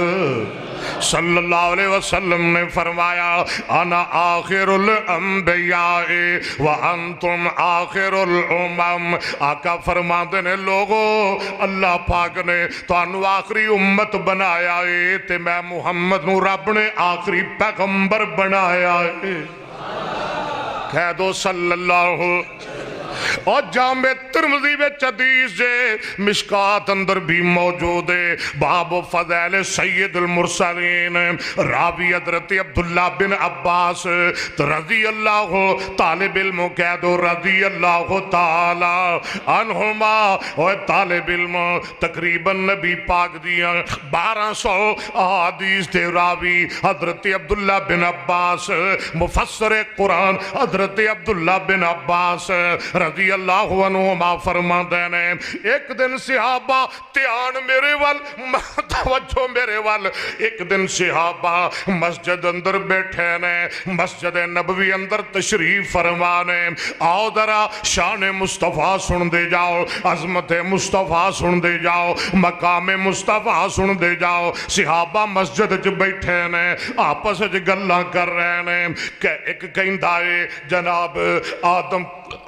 صلی اللہ علیہ وسلم نے فرمایا انا آخر الانبیاء وانتم آخر الامم آقا فرماتے نے لوگو اللہ پاک نے تو انو آخری امت بنایا ہے تے میں محمد نو رب نے آخری پیغمبر بنایا ہے کہہ دو صلی اللہ اور جامع ترمذی میں حدیث جے مشکات اندر بھی موجود ہے باب فضائل سید المرسلین راوی حضرت عبداللہ بن عباس رضی اللہ طالب علم کہہ دو رضی اللہ تعالی عنہما اور طالب علم تقریباً نبی پاک دیا 1200 احادیث دے راوی حضرت عبداللہ بن عباس مفسر قرآن حضرت عبداللہ بن عباس رضی اللہ عنہما فرما دینے ایک دن صحابہ تیان میرے وال توجہ میرے وال ایک دن صحابہ مسجد اندر بیٹھے نے مسجد نبوی اندر تشریف فرمانے آؤ ذرا شان مصطفیٰ سن دے جاؤ عظمت مصطفیٰ سن دے جاؤ مقام مصطفیٰ سن دے جاؤ صحابہ مسجد چ بیٹھے نے آپس چ گلاں کر رہے نے کہ ایک کہندا ہے جناب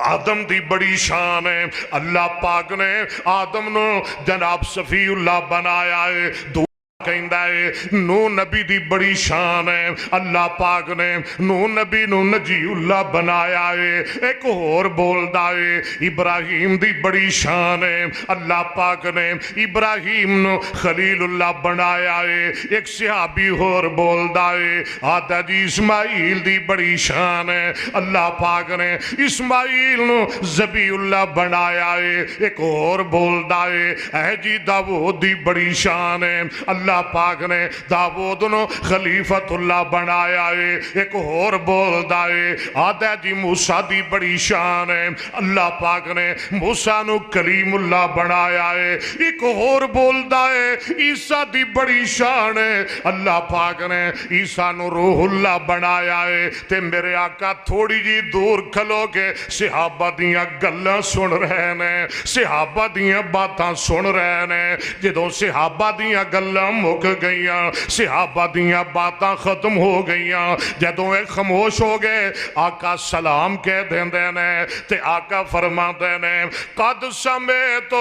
آدم دی بڑی شان ہے اللہ پاک نے آدم نو جناب صفی اللہ بنایا ہے کہندا ہے نو نبی دی بڑی شان ہے اللہ پاک نے نو نبی نو نجی اللہ بنایا ہے ایک اور بولدا ہے ابراہیم دی بڑی شان ہے اللہ پاک نے ابراہیم نو خلیل اللہ بنایا ہے ایک صحابی اور بولدا ہے آدھا جی اسماعیل دی بڑی شان ہے اللہ پاک نے اسماعیل نو ذبیح اللہ بنایا ہے ایک اور بولدا ہے اے جی داؤد دی بڑی شان ہے اللہ پاک نے داؤد نو خلیفت اللہ بنایا ہے ایک اور بولدا ہے آدھا جی موسیٰ دی بڑی شان ہے اللہ پاک نے موسیٰ نو کلیم اللہ بنایا ہے ایک اور بولدا ہے عیسیٰ دی بڑی شان ہے اللہ پاک نے عیسیٰ نو روح اللہ بنایا ہے تے میرے آقا تھوڑی جی دور کھلو کے صحابہ دیاں گلاں سن رہے نے صحابہ دیاں باتاں سن رہے نے جدوں صحابہ دیاں گلاں مک گئیاں، صحابہ دیاں باتاں ختم ہو گئیاں۔ جدوں اے خاموش ہو گئے آقا سلام کہہ دیندے نے تے آقا فرماندے نے قد سمیت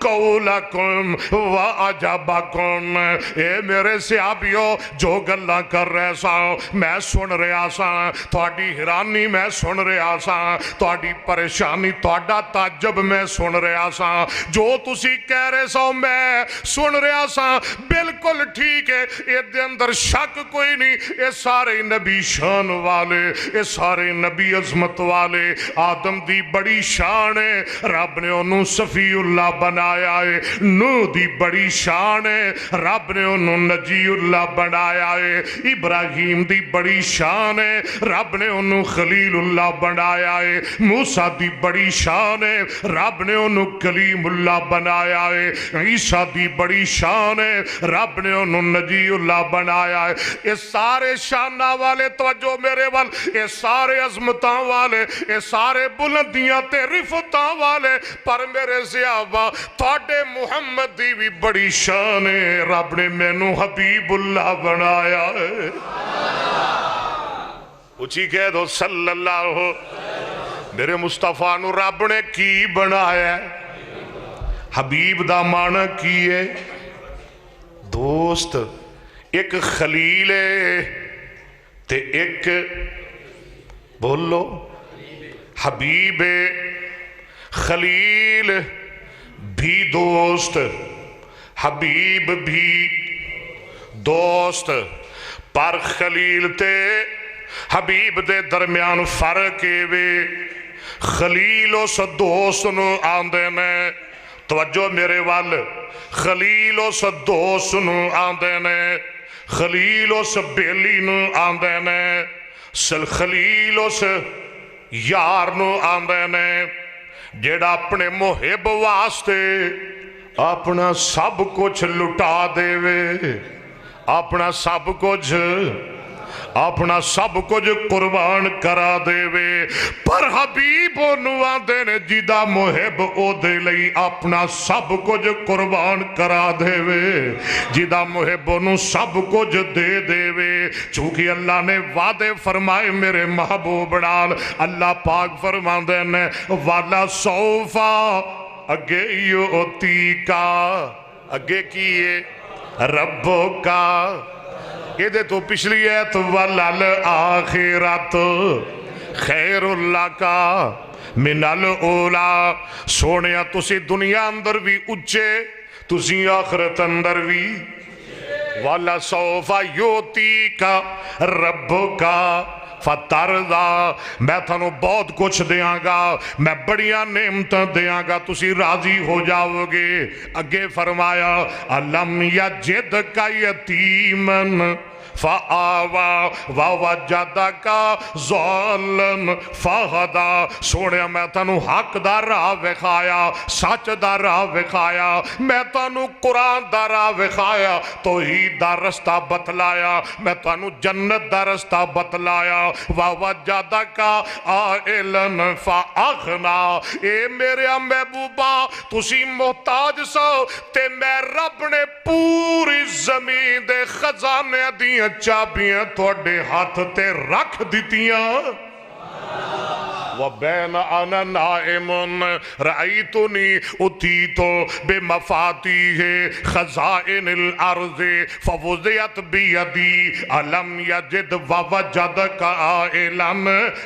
قولکم وعجبکم، اے میرے صحابیو جو گلاں کر رہے سا میں سن رہا سا، تہاڈی حیرانی میں سن رہا سا، تہاڈی پریشانی تہاڈا تعجب میں سن رہا سا، جو تسی کہہ رہے سو میں سن رہا سا، بالکل ٹھیک ہے، اے دے اندر شک کوئی نہیں، اے سارے نبی شان والے، اے سارے نبی عظمت والے، آدم دی بڑی شان ہے، رب نے انہوں صفی اللہ بنایا ہے، نوح دی بڑی شان ہے، رب نے انہوں نجی اللہ بنایا ہے، ابراہیم دی بڑی شان ہے، رب نے انہوں خلیل اللہ بنایا ہے، موسیٰ دی بڑی شان ہے، رب نے انہوں کلیم اللہ بنایا ہے، عیسیٰ دی بڑی شان ہے، رب نے انہوں نجی اللہ بنایا ہے۔ یہ سارے شانہ والے توجہ میرے وال، یہ سارے عظمتاں والے، یہ سارے بلندیاں تے رفتاں والے، پر میرے صحابہ تھوڑے محمد دی بھی بڑی شان ہے، رب نے مینوں حبیب اللہ بنایا ہے۔ اچھی کہہ دو صلی اللہ، میرے مصطفیٰ نو رب نے کی بنایا ہے؟ حبیب دا معنی کی ہے؟ دوست، ایک خلیل ہے تے ایک بولو حبیب ہے، خلیل بھی دوست، حبیب بھی دوست، پر خلیل تے حبیب دے درمیان فرق وے، خلیل اس دوست نو آندے نے، توجہ میرے وال، خلیل اس دوست نو آندے نے، خلیل اس بیلی نو آندے نے، خلیل اس یار نو آندے نے، جیڑا اپنے محب واسطے اپنا سب کچھ لٹا دے وے، اپنا سب کچھ قربان کرا دے وے، پر حبیب انہوں آندے نے جیدہ محب او دے لئی اپنا سب کچھ قربان کرا دے وے، جیدہ محب انہوں سب کچھ دے دے وے، چونکہ اللہ نے وعدے فرمائے میرے محبوب نال، اللہ پاک فرمان دے نے والا سوفا اگے یوتی کا، اگے کیے ربو کا، یہ دے تو پچھلی ہے تو والال آخرات خیر اللہ کا من الاولا، سونیا تسی دنیا اندر بھی اچھے، تسی آخرت اندر بھی، والا سوفا یوتی کا رب کا فترضا، میں تھانو بہت کچھ دیاں گا، میں بڑیاں نعمتاں دیاں گا، تسی راضی ہو جاؤ گے۔ اگے فرمایا علم یجدک یتیمن فآوا ووجدک ضالن فہدا، سوڑیا میں تانو حق دا راہ وکھایا، سچ دا راہ وکھایا، میں تانو قرآن دا راہ وکھایا، توحید دا رستہ بتلایا، میں تانو جنت دا رستہ بتلایا، ووجدک عائلن فاغنا، اے میرے محبوبا تسی محتاج سو تے میں رب نے پوری زمین دے خزانے دیاں چابیاں توڑے ہاتھ تے رکھ دیتیاں، وَبَيْنَ أَنَا نَائِمٌ رَأَيْتُنِي أُتِيتُ بِمَفَاتِيحِ خَزَائِنِ الْأَرْضِ فَوُضِعَتْ بِيَدِي أَلَمْ يَجِدْ وَوَجَدَكَ عَائِلًا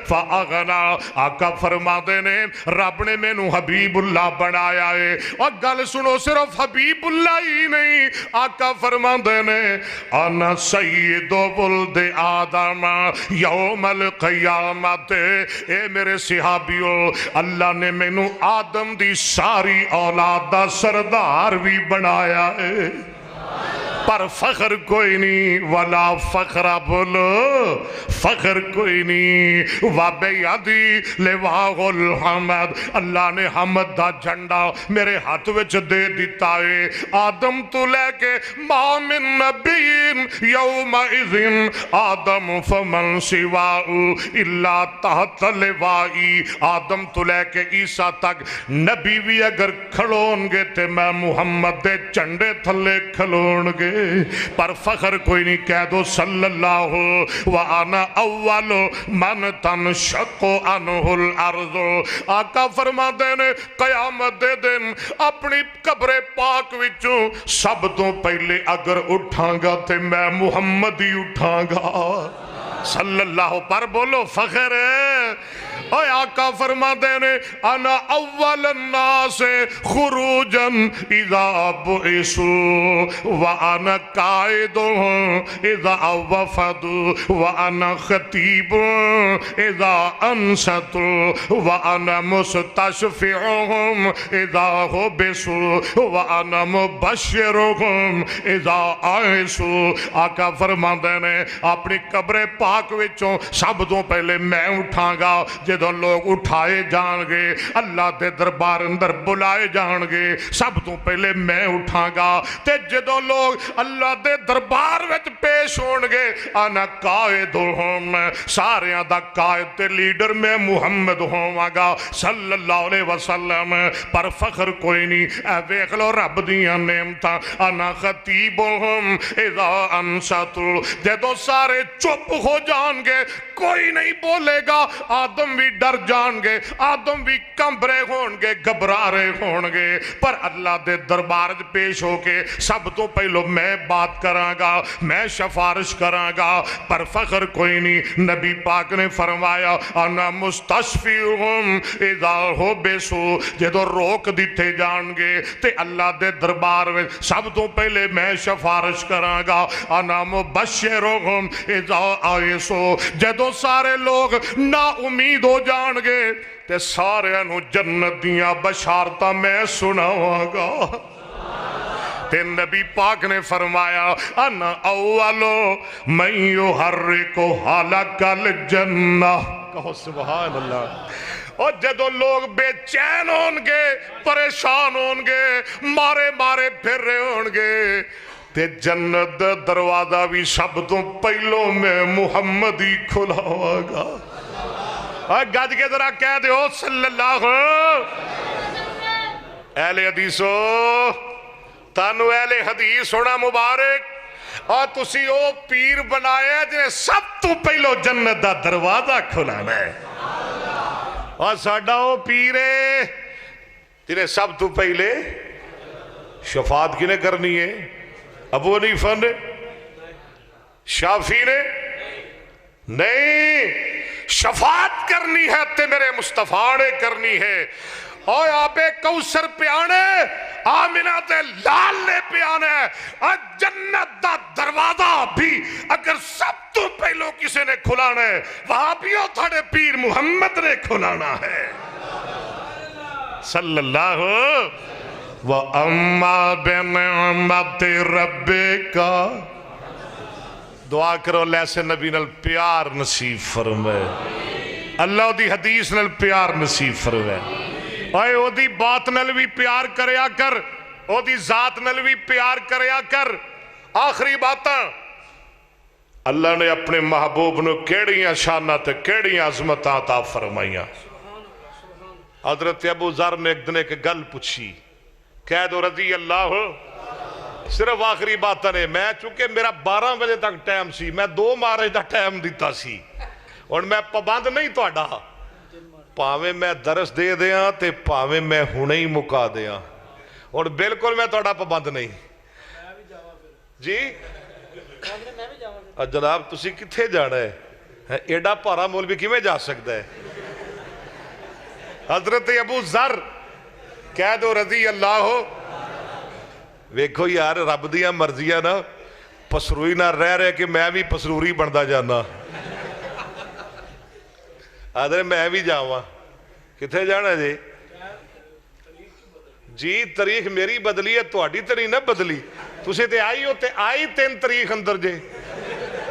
فَأَغْنَا۔ آقا فرما دینے رب نے مینوں حبیب اللہ بنایا ہے، اور گل سنو صرف حبیب اللہ ہی نہیں، آقا فرما دینے انا سید ولد آدم یوم القیامت، اے میرے صحابیو اللہ نے مینوں آدم دی ساری اولاد دا سردار بھی بنایا ہے، پر فخر کوئی نہیں، ولا فخر بولو فخر کوئی نہیں، وَبِيَدِي لِوَاءُ الْحَمْدِ، اللہ نے حمد دا جھنڈا میرے ہاتھ وچ دے دیتا ہے، آدم تو لے کے ما من نبیین یومئذ آدم فمن سواء الا تحت لوائی، آدم تو لے کے عیسیٰ تک نبی بھی اگر کھڑون گے تے میں محمد دے جھنڈے تھلے کھلون گے۔ پر فخر کوئی نہیں، کہہ دو سلللہ وَأَنَا أَوَّلُ مَنْ تَنْشَقُّ عَنْهُ الْأَرْضُ۔ آقا فرما نے قیامت دے دن اپنی قبر پاک وچوں سب تو پہلے اگر اٹھاں گا تے میں محمد ہی اٹھاں گا صلی اللہ پر بولو فخر ہے۔ اے آقا فرما نے انا اول الناس خروجا اذا بعثوا وانا قائد اذا وفدوا وانا خطیب اذا انصتوا وانا مستشفعهم اذا حبسوا وانا مبشرهم اذا آئسوا۔ آقا فرما نے اپنی قبر پاک وچوں سب تو پہلے میں اٹھاں گا، جدو لوگ اٹھائے جان گے اللہ دے دربار اندر بلائے جان گے سب تو پہلے میں اٹھاں گا، تے جدو لوگ اللہ دے دربار وچ پیش ہون گے انا قائدہم ساریاں دا قائد تے لیڈر میں محمد ہواں گا صلی اللہ علیہ وسلم۔ پر فخر کوئی نہیں، اے ویکھ لو رب دیاں نعمتاں، انا خطیبہم اذا انصتوا، جدو سارے چپ ہو جان گے کوئی نہیں بولے گا، آدم بھی ڈر جان گے، آدم بھی کمبرے ہون گے، گھبرا رہے ہون گے، پر اللہ دے دربار پیش ہو کے سب تو پہلو میں بات کراں گا، میں سفارش کراں گا۔ پر فخر کوئی نہیں، نبی پاک نے فرمایا انا مستشفیہم اذا حبسوا، جدو روک دیتے جان گے تے اللہ دے دربار میں سب تو پہلے میں سفارش کراں گا، انا مبشرہم اذا آئسوا، جدو سارے لوگ نا امید ہو جان گے تے سارے انہوں جنت دیاں بشارتاں میں سناواں گا۔ تے نبی پاک نے فرمایا انا اولو من یحرک حلق الجنہ، کہو سبحان اللہ۔ اور جدو لوگ بے چین ہون گے، پریشان ہون گے، مارے مارے پھر رہے ہون گے، تے جنت دروازہ بھی سب تو پہلو میں محمد ہی کھلاواں گا۔ گج کے ذرا کہہ دے ہو صلی اللہ اہل حدیثو، تانو اہل حدیث ہونا مبارک، اور تسی او پیر بنایا جنہیں سب تو پہلو جنت دا دروازہ کھلانا ہے، اور ساڈا او پیر ہے جنہیں سب تو پہلے شفاعت کنے کرنی ہے؟ ابو حنیفہ نے؟ شافعی نے؟ نہیں، شفاعت کرنی ہے تے میرے مصطفیٰ نے کرنی ہے، اور آب کوثر پہ آنے آمنہ تے لال نے پہ آنے، اور جنت دا دروازہ بھی اگر سب تو پہلو کسی نے کھلانا ہے وہاں بھی او تھاڑے پیر محمد نے کھلانا ہے صلی اللہ وَأَمَّا بِنِعْمَتِ رَبِّكَ۔ دعا کرو اللہ سے نبی نال پیار نصیب فرمائے، اللہ دی حدیث نال پیار نصیب فرمائے، اے او دی بات نال بھی پیار کریا کر، او دی ذات نال بھی پیار کریا کر۔ آخری باتاں، اللہ نے اپنے محبوب نو کیڑیاں شانہ تے کیڑیاں عظمتاں عطا فرمائیاں۔ حضرت ابو ذر نے ایک دن ایک گل پوچھی، کہہ دو رضی اللہ، صرف آخری باتاں نے، میں چونکہ میرا 12 بجے تک ٹائم سی، میں 2 مارے دا ٹائم دیتا سی، اور میں پابند نہیں توڑا، پاویں میں درس دے دیاں تے پاویں میں ہونے ہی مکا دیاں، اور بالکل میں توڑا پابند نہیں جی۔ جناب تسی کتھے جانا ہے؟ ایڈا پارا مولوی کیویں جا سکتا ہے؟ حضرت ابو ذر کہہ دو رضی اللہ ہو، ویکھو یار رب دیاں مرضیاں نا، پسروئی نہ رہ رہے کہ میں بھی پسروری بندا جانا، حضرت میں بھی جاواں، کتھے جانا جی؟ جی تاریخ میری بدلی ہے، تہاڈی تے نہیں نہ بدلی، تسی تے آئی ہو تے آئی 3 تاریخ اندر جے،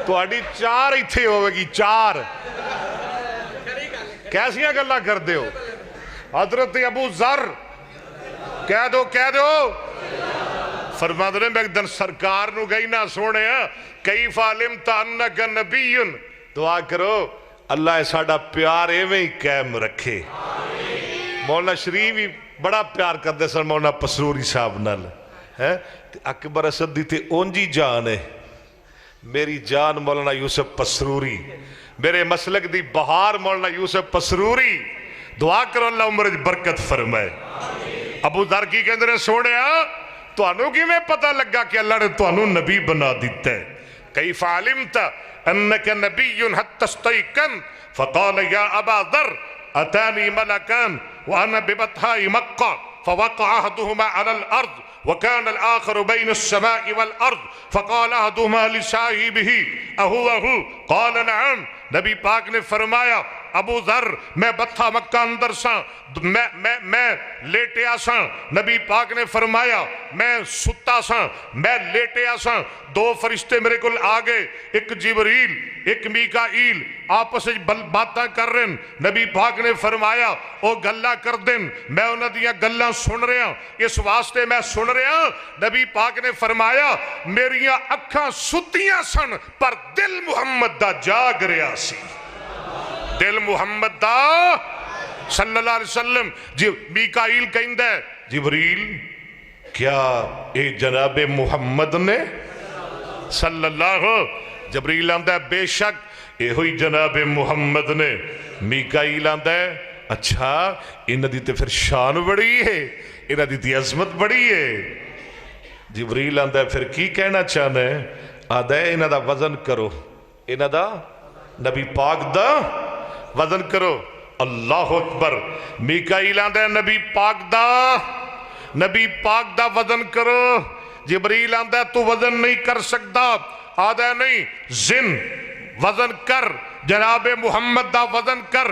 تہاڈی 4 ایتھے ہوے گی، 4 کیسیاں گلاں کردے ہو؟ حضرت ابو ذر کہہ دو فرماتے ہیں میں ایک دن سرکار نو گئی نہ سونے کیف علمت انک نبی، دعا کرو اللہ ساڈا پیار ایویں ہی قائم رکھے۔ مولانا شریف بھی بڑا پیار کرتے سن مولانا پسروری صاحب نال، ہے اکبر اسد دی تے اونجی جان ہے میری جان مولانا یوسف پسروری میرے مسلک دی بہار مولانا یوسف پسروری دعا کرو اللہ عمر برکت فرمائے ابو ذر کی کہندے نے سوڑیا توانو کی میں پتہ لگا کہ اللہ نے توانو نبی بنا دیتا ہے کیف علمت انک نبی حتی استیقن فقال یا ابا ذر اتانی ملکان وانا ببطحاء مکہ فوقع احدهما على الارض وكان الآخر بين السماء والأرض فقال أحدهما لصاحبه أهو قال نعم نبی پاک نے فرمایا ابو ذر میں بطھا مکہ اندر ساں میں لیٹیا ساں نبی پاک نے فرمایا میں ستا ساں میں لیٹیا ساں دو فرشتے میرے کل آگے ایک جبریل ایک میکائیل آپس باتاں کر رہے ہیں نبی پاک نے فرمایا او گلہ کر دیں میں انہاں دیاں گلاں سن رہے ہیں اس واسطے میں سن رہے ہیں نبی پاک نے فرمایا میریاں اکھاں ستیاں سن پر دل محمد دا جاگ رہا سی دل محمد دا صلی اللہ علیہ وسلم میکائیل کہندہ ہے جبریل کیا اے جناب محمد نے صلی اللہ جبریل آندہ ہے بے شک اے ہوئی جناب محمد نے میکائیل آندہ ہے اچھا انہ دی تے پھر شان بڑی ہے انہ دی تے عظمت بڑی ہے جبریل آندہ ہے پھر کی کہنا چاہنا ہے آدھا ہے انہ دا وزن کرو انہ دا نبی پاک دا وزن کرو اللہ اکبر میکائیل آندہ ہے نبی پاک دا وزن کرو جبریل آندہ ہے تو وزن نہیں کر سکتا آدھا ہے نہیں زن وزن کر جناب محمد دا وزن کر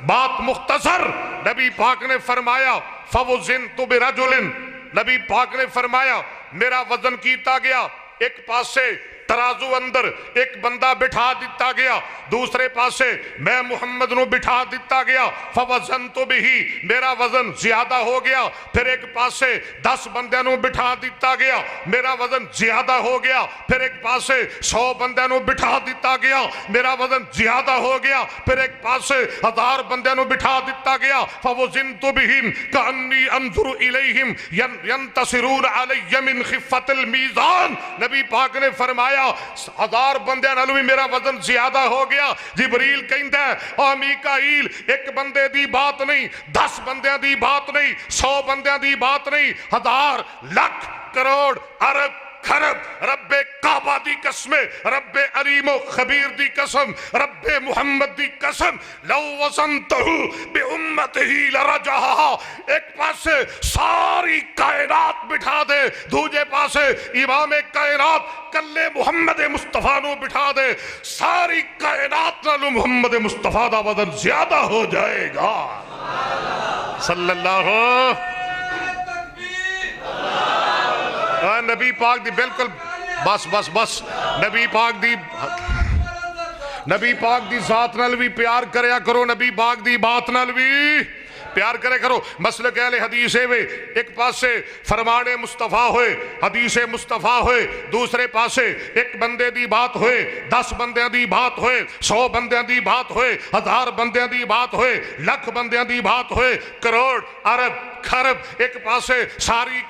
بات مختصر نبی پاک نے فرمایا فَوَزِنْتُ بِرَجُلٍ نبی پاک نے فرمایا میرا وزن کیتا گیا ایک پاسے ترازو اندر ایک بندہ بٹھا دیتا گیا دوسرے پاسے میں محمد نو بٹھا دیتا گیا فَوَزَنْتُ بِهِ میرا وزن زیادہ ہو گیا پھر ایک پاسے 10 بندے نو بٹھا دیتا گیا میرا وزن زیادہ ہو گیا پھر ایک پاسے 100 بندے نو بٹھا دیتا گیا میرا وزن زیادہ ہو گیا پھر ایک پاسے 1000 بندے نو بٹھا دیتا گیا فَوَزِنْتُ بِهِمْ كَأَنِّي أَنْظُرُ إِلَيْهِمْ يَنْتَصِرُونَ عَلَيَّ مِنْ خِفَّةِ الْمِيزَانِ نبی پاک نے فرمایا 1000 بندے نالو بھی میرا وزن زیادہ ہو گیا جبریل کہندہ ہے اور میکائیل ایک بندے دی بات نہیں 10 بندے دی بات نہیں 100 بندے دی بات نہیں 1000 لاکھ کروڑ ارب خرب رب کعبہ دی قسم رب علیم و خبیر دی قسم رب محمد دی قسم لو وزنتہو بے امتہی لرجہا ایک پاسے ساری کائنات بٹھا دے دوجے پاسے امام کائنات کلے محمد مصطفیٰ نو بٹھا دے ساری کائنات نالو محمد مصطفیٰ دا وزن زیادہ ہو جائے گا صلی اللہ نبی پاک دی بالکل بس نبی پاک دی ذات نال بھی پیار کریا کرو نبی پاک دی بات نال بھی پیار کرے کرو مسلک اہل حدیث ہے ایک پاسے فرمان مصطفیٰ ہوئے حدیث مصطفیٰ ہوئے دوسرے پاسے ایک بندے دی بات ہوئے 10 بندے دی بات ہوئے 100 بندے دی بات ہوئے 1000 بندے دی بات ہوئے لاکھ بندے دی بات ہوئے کروڑ ارب خرب ایک پاسے ساری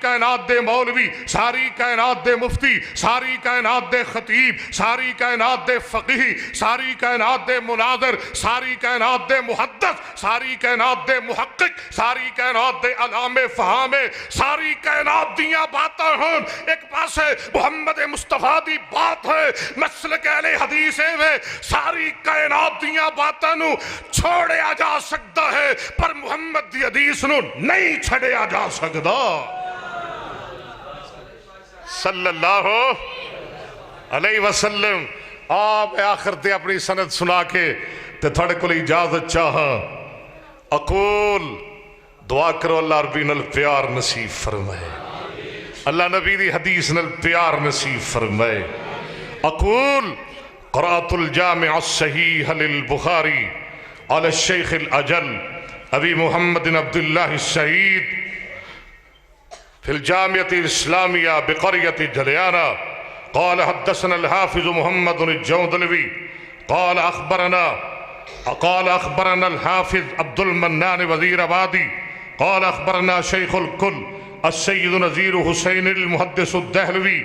کائنات دے مولوی ساری کائنات دے مفتی ساری کائنات دے خطیب ساری کائنات دے فقیہ ساری کائنات دے مناظر ساری کائنات دے محدث ساری کائنات دے محقق ساری کائنات دے علام فہام ساری کائنات دیاں باتاں ہیں ایک پاسے محمد مصطفیٰ دی بات ہے مسلک اہل حدیث ہے ساری کائنات دیاں باتاں نو چھوڑیا جا سکتا ہے پر محمد دی حدیث نو نہیں چھڑیا جا سکتا صلی اللہ علیہ وسلم آپ آخر تے اپنی سند سنا کے تے تھوڑے کو اجازت چاہا اقول دعا کرو اللہ عربی نل پیار نصیب فرمائے اللہ نبی دی حدیث نل پیار نصیب فرمائے اقول قرأت الجامع الصحیح للبخاری على الشیخ الاجل ابی محمد عبداللہ الشہید فی الجامعة الاسلامیہ بقریة جلیانہ قال حدثنا الحافظ محمد الجودلوی قال اخبرنا الحافظ عبد المنان وزیر آبادی قال اخبرنا شیخ الکل السید نذیر حسین المحدث الدہلوی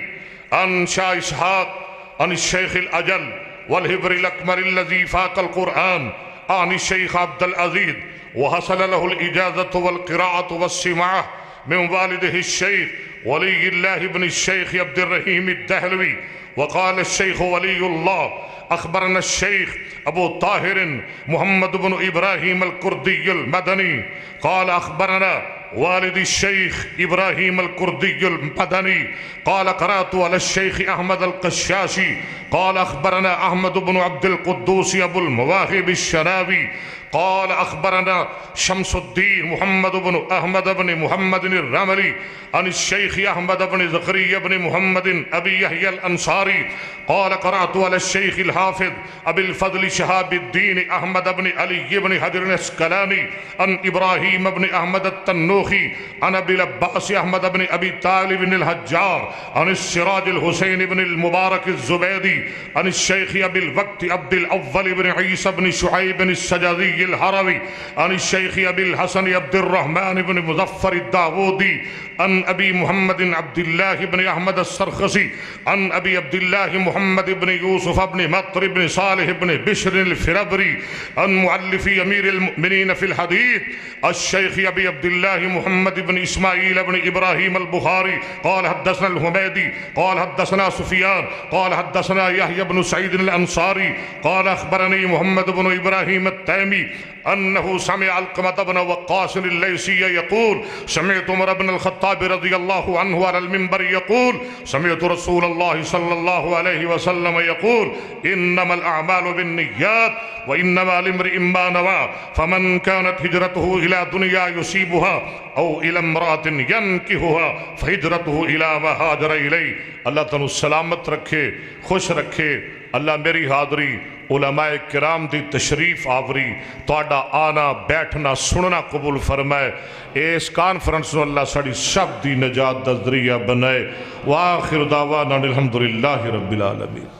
عن شاہ اسحاق عن الشیخ الاجل والحبر الاکمر الذی فاق القرآن عن الشیخ عبد العزیز وحصل له الإجازة والقراءة والسماع من والده الشيخ ولي الله بن الشيخ عبد الرحيم الدهلوي. وقال الشيخ ولي الله أخبرنا الشيخ أبو طاهر محمد بن إبراهيم الكردي المدني قال أخبرنا والد الشيخ إبراهيم الكردي المدني قال قرأت على الشيخ أحمد القشاشي قال أخبرنا أحمد بن عبد القدوس أبو المواهب الشناوي قال أخبرنا شمس الدين محمد بن أحمد بن محمد الرملي عن الشيخ أحمد بن زكريا بن محمد أبي يحيى الأنصاري قال قرأت على الشيخ الحافظ أبي الفضل شهاب الدين أحمد بن علي بن حجر العسقلاني عن إبراهيم بن أحمد التنوخي عن أبي العباس أحمد بن أبي طالب بن الحجار عن السراج الحسين بن المبارك الزبيدي عن الشيخ أبي الوقت عبد الأول بن عيسى بن شعيب السجادي الحروي عن الشيخ أبي الحسن عبد الرحمن بن مظفر الداودي عن أبي محمد عبد الله بن أحمد السرخسي عن أبي عبد الله محمد بن يوسف بن مطر بن صالح بن بشر الفربري عن مؤلف أمير المؤمنين في الحديث الشيخ أبي عبد الله محمد بن إسماعيل بن إبراهيم البخاري قال حدثنا الحميدي قال حدثنا سفيان قال حدثنا يحيى بن سعيد الأنصاري قال أخبرني محمد بن إبراهيم التيمي أنه سمع علقمة بن وقاص الليثي يقول سمعت عمر بن الخطاب رضي الله عنه على المنبر يقول سمعت رسول الله صلى الله عليه وسلم يقول إنما الأعمال بالنيات وإنما لامرئ ما نوى فمن كانت هجرته إلى دنيا يصيبها أو إلى امرأة ينكحها فهجرته إلى ما هاجر إليه. اللہ تنو سلامت رکھے، خوش رکھے. اللہ میری حاضری علماء کرام دی تشریف آوری تواڈا آنا بیٹھنا سننا قبول فرمائے. اس کانفرنس نو اللہ ساڑی سب دی نجات دا ذریعہ بنائے. وآخر دعوانا الحمدللہ رب العالمین.